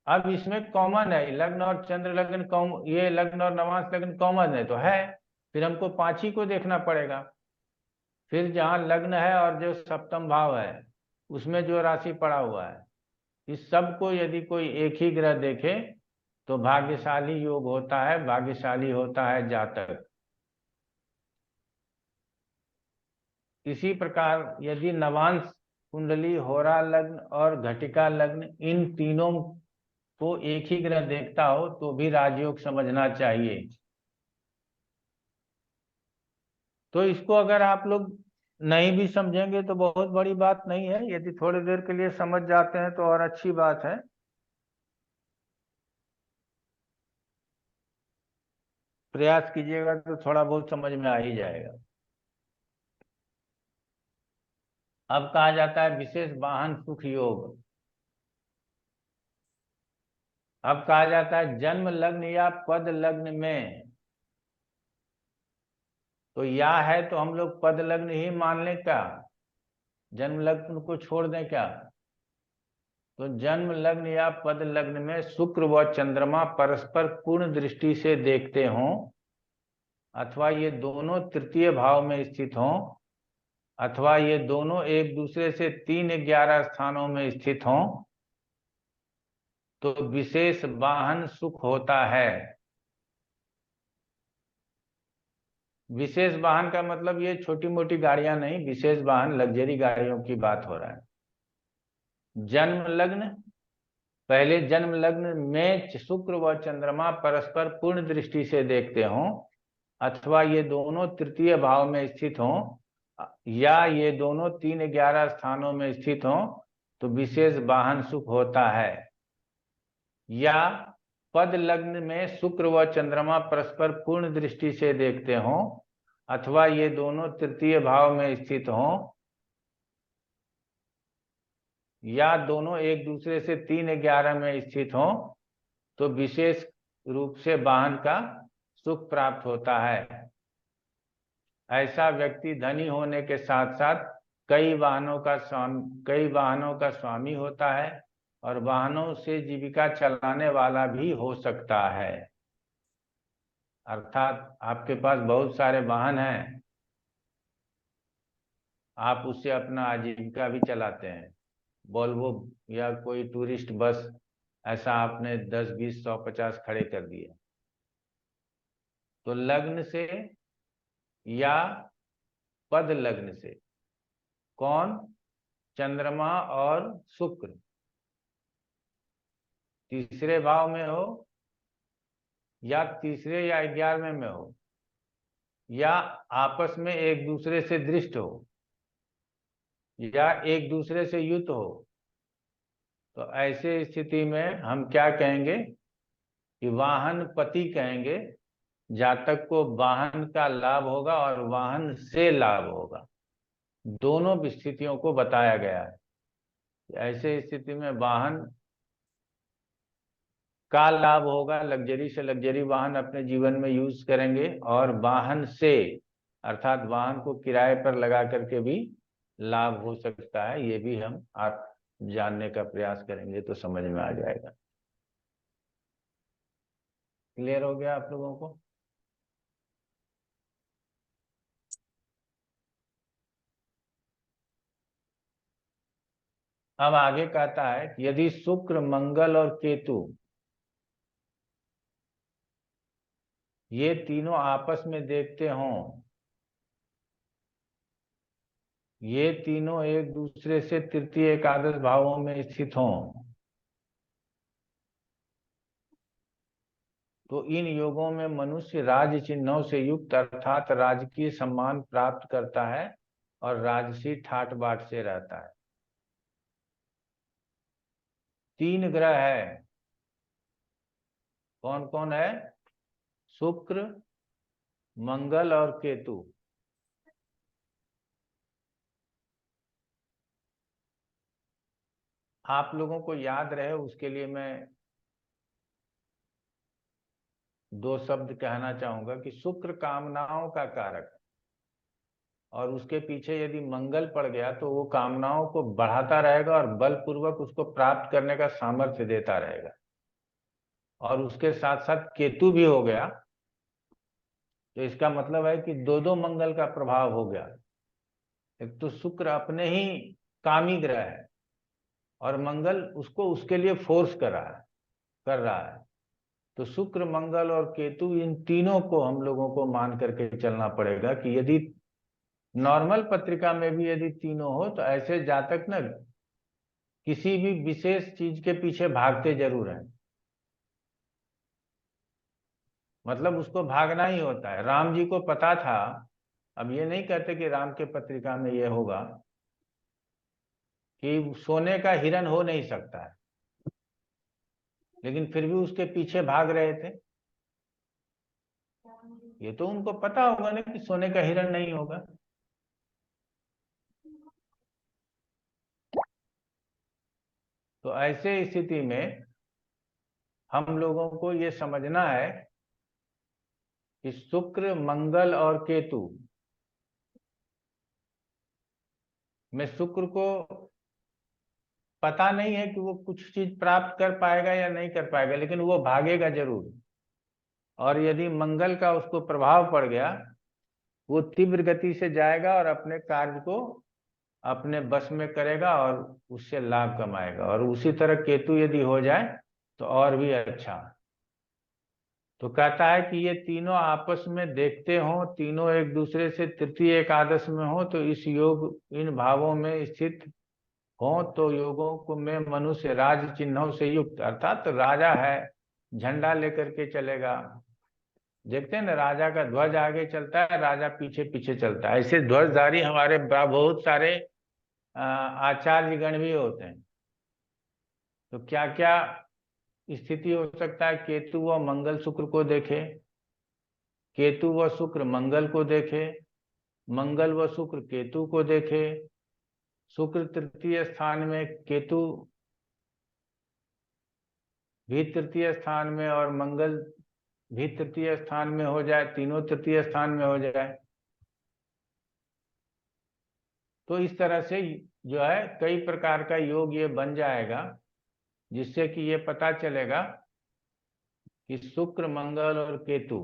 अब इसमें कॉमन है, लग्न और चंद्र लग्न ये लग्न और नवांश लग्न कॉमन है तो है, फिर हमको 5 ही को देखना पड़ेगा। फिर जहाँ लग्न है और जो सप्तम भाव है उसमें जो राशि पड़ा हुआ है, इस सब को यदि कोई एक ही ग्रह देखे तो भाग्यशाली योग होता है, भाग्यशाली होता है जातक। इसी प्रकार यदि नवांश कुंडली, होरा लग्न और घटिका लग्न इन तीनों को एक ही ग्रह देखता हो तो भी राजयोग समझना चाहिए। तो इसको अगर आप लोग नहीं भी समझेंगे तो बहुत बड़ी बात नहीं है, यदि थोड़ी देर के लिए समझ जाते हैं तो और अच्छी बात है। प्रयास कीजिएगा तो थोड़ा बहुत समझ में आ ही जाएगा। अब कहा जाता है विशेष वाहन सुख योग। अब कहा जाता है जन्म लग्न या पद लग्न में, तो या है तो हम लोग पद लग्न ही मान लें क्या, जन्म लग्न को छोड़ दें क्या? तो जन्म लग्न या पद लग्न में शुक्र व चंद्रमा परस्पर पूर्ण दृष्टि से देखते हों, अथवा ये दोनों तृतीय भाव में स्थित हों, अथवा ये दोनों एक दूसरे से 3-11 स्थानों में स्थित हों, तो विशेष वाहन सुख होता है। विशेष वाहन का मतलब ये छोटी मोटी गाड़ियां नहीं, विशेष वाहन लग्जरी गाड़ियों की बात हो रहा है। जन्म लग्न, पहले जन्म लग्न में शुक्र व चंद्रमा परस्पर पूर्ण दृष्टि से देखते हों, अथवा ये दोनों तृतीय भाव में स्थित हों, या ये दोनों 3-11 स्थानों में स्थित हों, तो विशेष वाहन सुख होता है। या पद लग्न में शुक्र व चंद्रमा परस्पर पूर्ण दृष्टि से देखते हों, अथवा ये दोनों तृतीय भाव में स्थित हों, या दोनों एक दूसरे से 3-11 में स्थित हों, तो विशेष रूप से वाहन का सुख प्राप्त होता है। ऐसा व्यक्ति धनी होने के साथ साथ कई वाहनों का स्वामी होता है और वाहनों से जीविका चलाने वाला भी हो सकता है। अर्थात आपके पास बहुत सारे वाहन हैं, आप उससे अपना आजीविका भी चलाते हैं। वोल्वो या कोई टूरिस्ट बस, ऐसा आपने 10, 20, 100, 50 खड़े कर दिए, तो लग्न से या पद लग्न से कौन, चंद्रमा और शुक्र तीसरे भाव में हो, या तीसरे या 11वें में हो, या आपस में एक दूसरे से दृष्ट हो, या एक दूसरे से युत हो, तो ऐसे स्थिति में हम क्या कहेंगे कि वाहन पति कहेंगे। जातक को वाहन का लाभ होगा और वाहन से लाभ होगा, दोनों स्थितियों को बताया गया है। ऐसे स्थिति में वाहन का लाभ होगा, लग्जरी से लग्जरी वाहन अपने जीवन में यूज करेंगे, और वाहन से अर्थात वाहन को किराए पर लगा करके भी लाभ हो सकता है। ये भी हम आप जानने का प्रयास करेंगे तो समझ में आ जाएगा। क्लियर हो गया आप लोगों को? अब आगे कहता है कि यदि शुक्र, मंगल और केतु ये तीनों आपस में देखते हों, ये तीनों एक दूसरे से तृतीय एकादश भावों में स्थित हों, तो इन योगों में मनुष्य राज चिन्हों से युक्त अर्थात राजकीय सम्मान प्राप्त करता है और राजसी ठाट बाट से रहता है। 3 ग्रह है, कौन कौन है? शुक्र, मंगल और केतु। आप लोगों को याद रहे उसके लिए मैं 2 शब्द कहना चाहूंगा कि शुक्र कामनाओं का कारक, और उसके पीछे यदि मंगल पड़ गया तो वो कामनाओं को बढ़ाता रहेगा और बलपूर्वक उसको प्राप्त करने का सामर्थ्य देता रहेगा। और उसके साथ साथ केतु भी हो गया, तो इसका मतलब है कि 2 मंगल का प्रभाव हो गया। एक तो शुक्र अपने ही कामी ग्रह है और मंगल उसको उसके लिए फोर्स कर रहा है। तो शुक्र, मंगल और केतु, इन तीनों को हम लोगों को मान करके चलना पड़ेगा कि यदि नॉर्मल पत्रिका में भी यदि तीनों हो तो ऐसे जातक न किसी भी विशेष चीज के पीछे भागते जरूर हैं। मतलब उसको भागना ही होता है। राम जी को पता था, अब ये नहीं कहते कि राम के पत्रिका में ये होगा कि सोने का हिरण हो नहीं सकता है, लेकिन फिर भी उसके पीछे भाग रहे थे। ये तो उनको पता होगा ना कि सोने का हिरण नहीं होगा। तो ऐसे स्थिति में हम लोगों को ये समझना है कि शुक्र, मंगल और केतु में शुक्र को पता नहीं है कि वो कुछ चीज प्राप्त कर पाएगा या नहीं कर पाएगा, लेकिन वो भागेगा जरूर। और यदि मंगल का उसको प्रभाव पड़ गया, वो तीव्र गति से जाएगा और अपने कार्य को अपने बस में करेगा और उससे लाभ कमाएगा। और उसी तरह केतु यदि हो जाए तो और भी अच्छा। तो कहता है कि ये तीनों आपस में देखते हो, तीनों एक दूसरे से तृतीय एकादश में हो, तो इस योग इन भावों में स्थित हो तो योगों को में मनुष्य राज चिन्हों से युक्त, अर्थात तो राजा है, झंडा लेकर के चलेगा। देखते हैं ना, राजा का ध्वज आगे चलता है, राजा पीछे पीछे चलता है। ऐसे ध्वजधारी हमारे बहुत सारे आचार्यगण भी होते हैं। तो क्या क्या स्थिति हो सकता है? केतु व मंगल शुक्र को देखे, केतु व शुक्र मंगल को देखे, मंगल व शुक्र केतु को देखे, शुक्र तृतीय स्थान में, केतु भी तृतीय स्थान में और मंगल भी तृतीय स्थान में हो जाए, तीनों तृतीय स्थान में हो जाए। तो इस तरह से जो है कई प्रकार का योग ये बन जाएगा, जिससे कि ये पता चलेगा कि शुक्र, मंगल और केतु।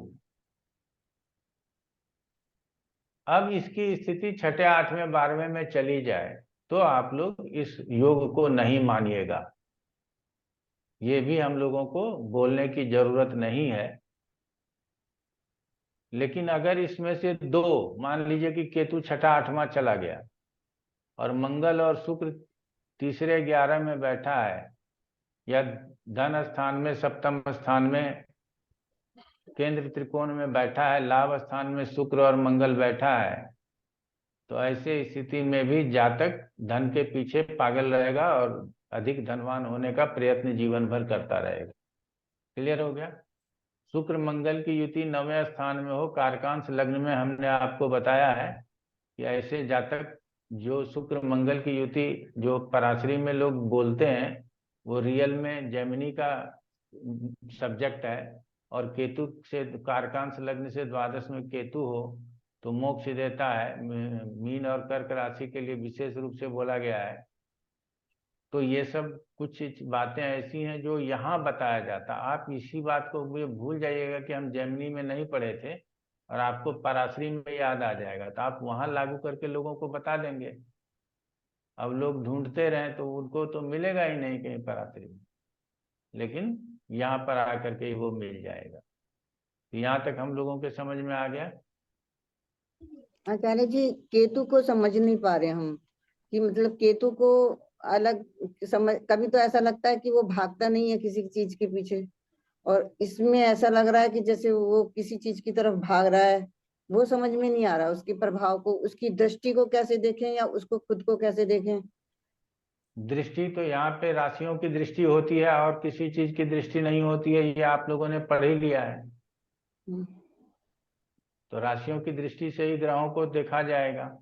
अब इसकी स्थिति छठे, आठवें, 12वें में चली जाए तो आप लोग इस योग को नहीं मानिएगा। ये भी हम लोगों को बोलने की जरूरत नहीं है। लेकिन अगर इसमें से दो, मान लीजिए कि केतु छठा, आठवां चला गया और मंगल और शुक्र तीसरे 11 में बैठा है, या धन स्थान में, सप्तम स्थान में, केंद्र त्रिकोण में बैठा है, लाभ स्थान में शुक्र और मंगल बैठा है, तो ऐसे स्थिति में भी जातक धन के पीछे पागल रहेगा और अधिक धनवान होने का प्रयत्न जीवन भर करता रहेगा। क्लियर हो गया? शुक्र मंगल की युति 9वें स्थान में हो, कारकांश लग्न में, हमने आपको बताया है कि ऐसे जातक जो शुक्र मंगल की युति जो पराशरी में लोग बोलते हैं, वो रियल में जेमिनी का सब्जेक्ट है। और केतु से, कारकांश लग्न से द्वादश में केतु हो तो मोक्ष देता है। मीन और कर्क राशि के लिए विशेष रूप से बोला गया है। तो ये सब कुछ बातें ऐसी हैं जो यहाँ बताया जाता। आप इसी बात को भूल जाइएगा कि हम जेमिनी में नहीं पढ़े थे और आपको पराशरी में याद आ जाएगा, तो आप वहाँ लागू करके लोगों को बता देंगे। अब लोग ढूंढते रहें तो उनको तो मिलेगा ही नहीं कहीं पराशरी में, लेकिन यहाँ पर आकर के वो मिल जाएगा। तो यहाँ तक हम लोगों के समझ में आ गया। आचार्य जी, केतु को समझ नहीं पा रहे हम कि मतलब केतु को अलग समझ, कभी तो ऐसा लगता है कि वो भागता नहीं है किसी चीज के पीछे, और इसमें ऐसा लग रहा है कि जैसे वो किसी चीज की तरफ भाग रहा है। वो समझ में नहीं आ रहा उसके प्रभाव को, उसकी दृष्टि को कैसे देखें या उसको खुद को कैसे देखें। दृष्टि तो यहाँ पे राशियों की दृष्टि होती है और किसी चीज की दृष्टि नहीं होती है, ये आप लोगों ने पढ़ ही लिया है। तो राशियों की दृष्टि से ही ग्रहों को देखा जाएगा।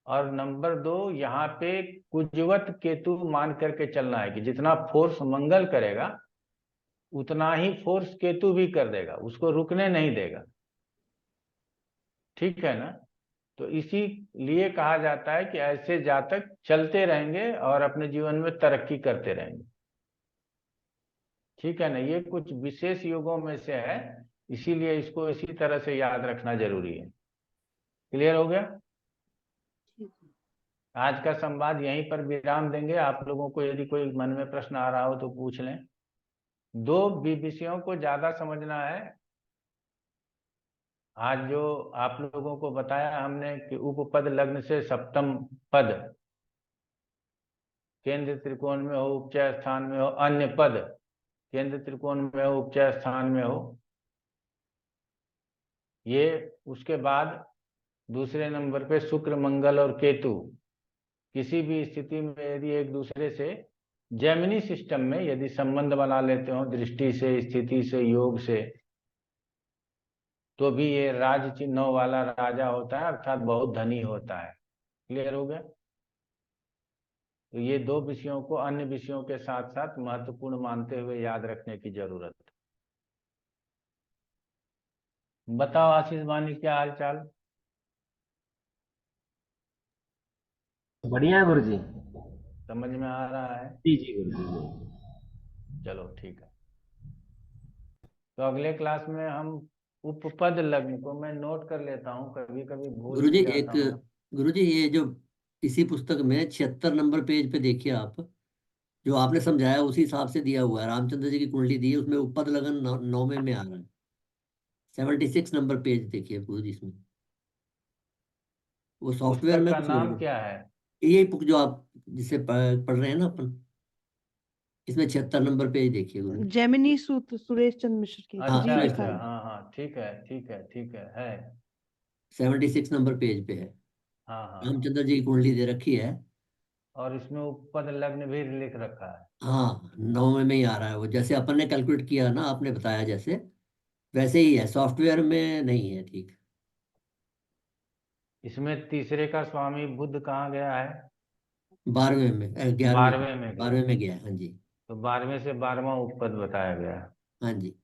और नंबर 2, यहाँ पे कुजवत केतु मान करके चलना है कि जितना फोर्स मंगल करेगा उतना ही फोर्स केतु भी कर देगा, उसको रुकने नहीं देगा। ठीक है ना? तो इसी लिए कहा जाता है कि ऐसे जातक चलते रहेंगे और अपने जीवन में तरक्की करते रहेंगे। ठीक है ना? ये कुछ विशेष योगों में से है, इसीलिए इसको इसी तरह से याद रखना जरूरी है। क्लियर हो गया? आज का संवाद यहीं पर विराम देंगे। आप लोगों को यदि कोई मन में प्रश्न आ रहा हो तो पूछ लें। 2 विषयों को ज्यादा समझना है। आज जो आप लोगों को बताया हमने कि उपपद लग्न से सप्तम पद केंद्र त्रिकोण में हो, उपचय स्थान में हो, अन्य पद केंद्र त्रिकोण में हो, उपचय स्थान में हो, ये उसके बाद दूसरे नंबर पे शुक्र, मंगल और केतु किसी भी स्थिति में यदि एक दूसरे से जेमिनी सिस्टम में यदि संबंध बना लेते हो, दृष्टि से, स्थिति से, योग से, तो भी ये राज चिन्हों वाला राजा होता है, अर्थात बहुत धनी होता है। क्लियर हो गया? तो ये दो विषयों को अन्य विषयों के साथ साथ महत्वपूर्ण मानते हुए याद रखने की जरूरत है। बताओ आशीष वानी, क्या हाल चाल? बढ़िया है गुरुजी। समझ में आ रहा है? जी जी गुरुजी। चलो ठीक है। तो अगले क्लास में हम उपपद लग्न को मैं नोट कर लेता हूँ, कभी कभी भूल गुरुजी भी एक जाता हूँ। गुरुजी ये जो इसी पुस्तक में 76 नंबर पेज पे देखिए आप, जो आपने समझाया उसी हिसाब से दिया हुआ है। रामचंद्र जी की कुंडली दी है, उसमें उपपद लगन 9वें में आ रहा है। 76 नंबर पेज देखिए गुरुजी इसमें। वो सॉफ्टवेयर पुस्तक में का कुछ नाम क्या है? यही बुक जो आप जिसे पढ़ रहे हैं ना अपन, इसमें 76 नंबर पेज देखिए गुरुजी। जेमिनी सूत्र सुरेश चंद्र मिश्र की हाँ जी अच्छा सुरेश लिखा अच्छा, है। हाँ हाँ, ठीक है ठीक है ठीक है 76 नंबर पेज पे है। हाँ हाँ हाँ। रामचंद्र जी की कुंडली दे रखी है, और इसमें उपपद लग्न भी लिख रखा है। हाँ 9वें में ही आ रहा है वो, जैसे अपन ने कैलकुलेट किया ना, आपने बताया जैसे वैसे ही है, सॉफ्टवेयर में नहीं है। ठीक। इसमें तीसरे का स्वामी बुध कहाँ गया है? 12वें में 11वें 12वें में गया। 12वें में गया है। हाँ जी। तो 12वें से 12वां उपपद बताया गया है। हाँ जी।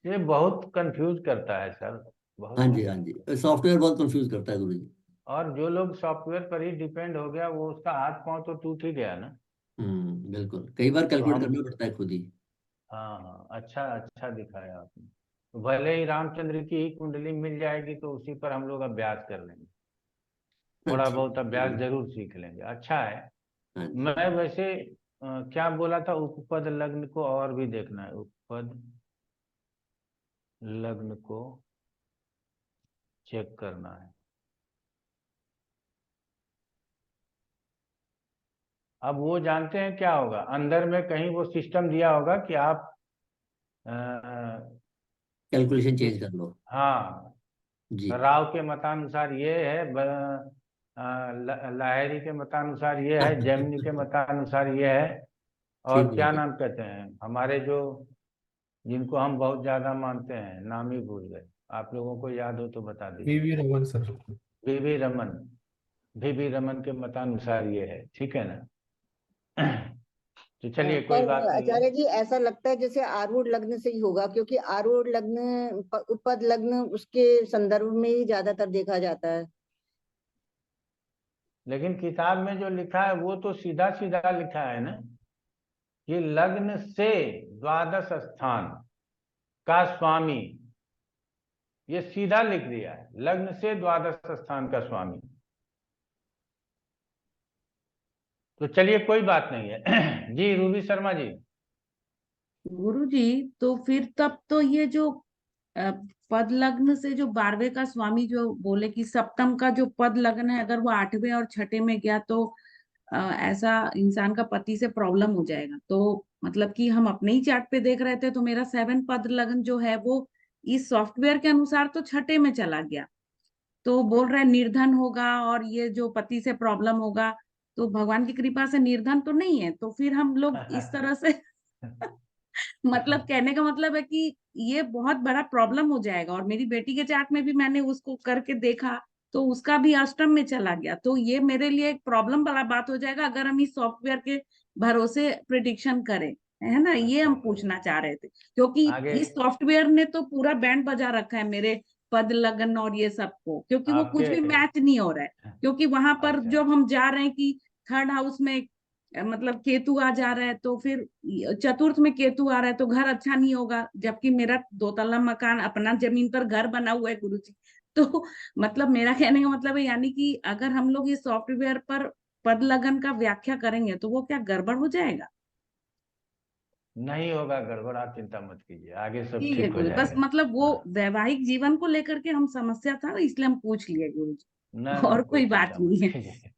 ये बहुत कंफ्यूज करता है सर, हाँ बहुत। जी। हाँ जी, सॉफ्टवेयर बहुत कंफ्यूज करता है गुरुजी। और जो लोग सॉफ्टवेयर पर ही डिपेंड हो गया, वो उसका हाथ पांव तो टूट ही गया ना। बिल्कुल, कई बार तो कैलकुलेट हम, करना पड़ता है खुद ही। हाँ हाँ, अच्छा अच्छा दिखाया आपने। तो भले ही रामचंद्र की ही कुंडली मिल जाएगी तो उसी पर हम लोग अभ्यास कर लेंगे, थोड़ा अच्छा। बहुत अभ्यास जरूर सीख लेंगे। अच्छा है। हाँ जी। मैं वैसे क्या बोला था, उपपद लग्न को और भी देखना है। उपपद लग्न को चेक करना है। अब वो जानते हैं क्या होगा, अंदर में कहीं वो सिस्टम दिया होगा कि आप कैलकुलेशन इस, चेंज कर लो। हाँ, जी। राव के मतानुसार ये है, लाहिरी के मतानुसार ये है, जैमिनी के मतानुसार ये है। और ठीक क्या है। नाम कहते हैं हमारे जो, जिनको हम बहुत ज्यादा मानते हैं, नाम ही भूल गए। आप लोगों को याद हो तो बता दीजिए। V Raman sir. V V Raman, V V Raman के मतानुसार ये है। ठीक है ना? तो चलिए कोई पर बात नहीं है। आचार्य जी ऐसा लगता है जैसे आरूढ़ लग्न से ही होगा, क्योंकि आरूढ़ लग्न उपपद लग्न उसके संदर्भ में ही ज्यादातर देखा जाता है। लेकिन किताब में जो लिखा है वो तो सीधा सीधा लिखा है ना, कि लग्न से द्वादश स्थान का स्वामी, ये सीधा लिख दिया है, लग्न से द्वादश स्थान का स्वामी। तो चलिए कोई बात नहीं है। जी रूबी शर्मा जी। गुरुजी, तो फिर तब तो ये जो पद लग्न से जो 12वें का स्वामी जो बोले कि सप्तम का जो पद लग्न है, अगर वो 8वें और 6ठे में गया तो ऐसा इंसान का पति से प्रॉब्लम हो जाएगा। तो मतलब कि हम अपने ही चार्ट पे देख रहे थे, तो मेरा 7 पद लग्न जो है वो इस सॉफ्टवेयर के अनुसार तो 6ठे में चला गया। तो बोल रहे निर्धन होगा और ये जो पति से प्रॉब्लम होगा, तो भगवान की कृपा से निर्धन तो नहीं है। तो फिर हम लोग इस तरह से मतलब कहने का मतलब है कि ये बहुत बड़ा प्रॉब्लम हो जाएगा। और मेरी बेटी के चार्ट में भी मैंने उसको करके देखा, तो उसका भी अष्टम में चला गया। तो ये मेरे लिए एक प्रॉब्लम वाला बात हो जाएगा अगर हम इस सॉफ्टवेयर के भरोसे प्रिडिक्शन करें, है ना। ये हम पूछना चाह रहे थे, क्योंकि आगे इस सॉफ्टवेयर ने तो पूरा बैंड बजा रखा है मेरे पद लगन और ये सबको, क्योंकि वो कुछ आपके, भी मैच नहीं हो रहा है। क्योंकि वहां पर अच्छा जब हम जा रहे हैं कि थर्ड हाउस में मतलब केतु आ जा रहा है, तो फिर चतुर्थ में केतु आ रहा है तो घर अच्छा नहीं होगा, जबकि मेरा 2 तल्ला मकान अपना जमीन पर घर बना हुआ है गुरुजी। तो मतलब मेरा कहने का मतलब है, यानी कि अगर हम लोग इस सॉफ्टवेयर पर पद लगन का व्याख्या करेंगे तो वो क्या गड़बड़ हो जाएगा? नहीं होगा गड़बड़, आप चिंता मत कीजिए, आगे सब ठीक है ठीक हो गुरु, बस जाएगा। मतलब वो हाँ, वैवाहिक जीवन को लेकर के हम समस्या था, इसलिए हम पूछ लिए गुरु ना जी, ना और कोई कोई बात चिंता मत नहीं है। कीजिए,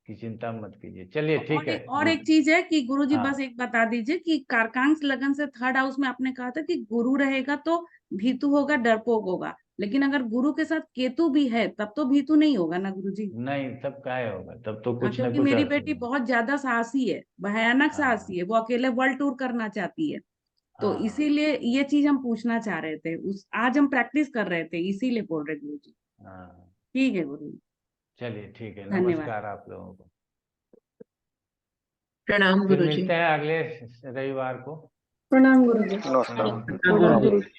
की चिंता मत कीजिए। चलिए ठीक है। और एक चीज है कि गुरुजी हाँ बस एक बता दीजिए कि कारकांश लगन से थर्ड हाउस में आपने कहा था कि गुरु रहेगा तो भीतु होगा, डरपोक होगा। लेकिन अगर गुरु के साथ केतु भी है तब तो भीतु नहीं होगा ना गुरुजी? नहीं, तब काहे होगा, तब तो हाँ, कुछ ना क्योंकि कुछ मेरी बेटी बहुत ज्यादा साहसी है, भयानक हाँ साहसी है, वो अकेले वर्ल्ड टूर करना चाहती है। तो हाँ। इसीलिए ये चीज हम पूछना चाह रहे थे, आज हम प्रैक्टिस कर रहे थे, इसीलिए बोल रहे गुरु जी। हाँ ठीक है गुरु जी, चलिए ठीक है, धन्यवाद। नमस्कार आप लोगों को। प्रणाम फिर गुरुजी। मिलते हैं अगले रविवार को। प्रणाम गुरु जी। प्रणाम। गुरु जी।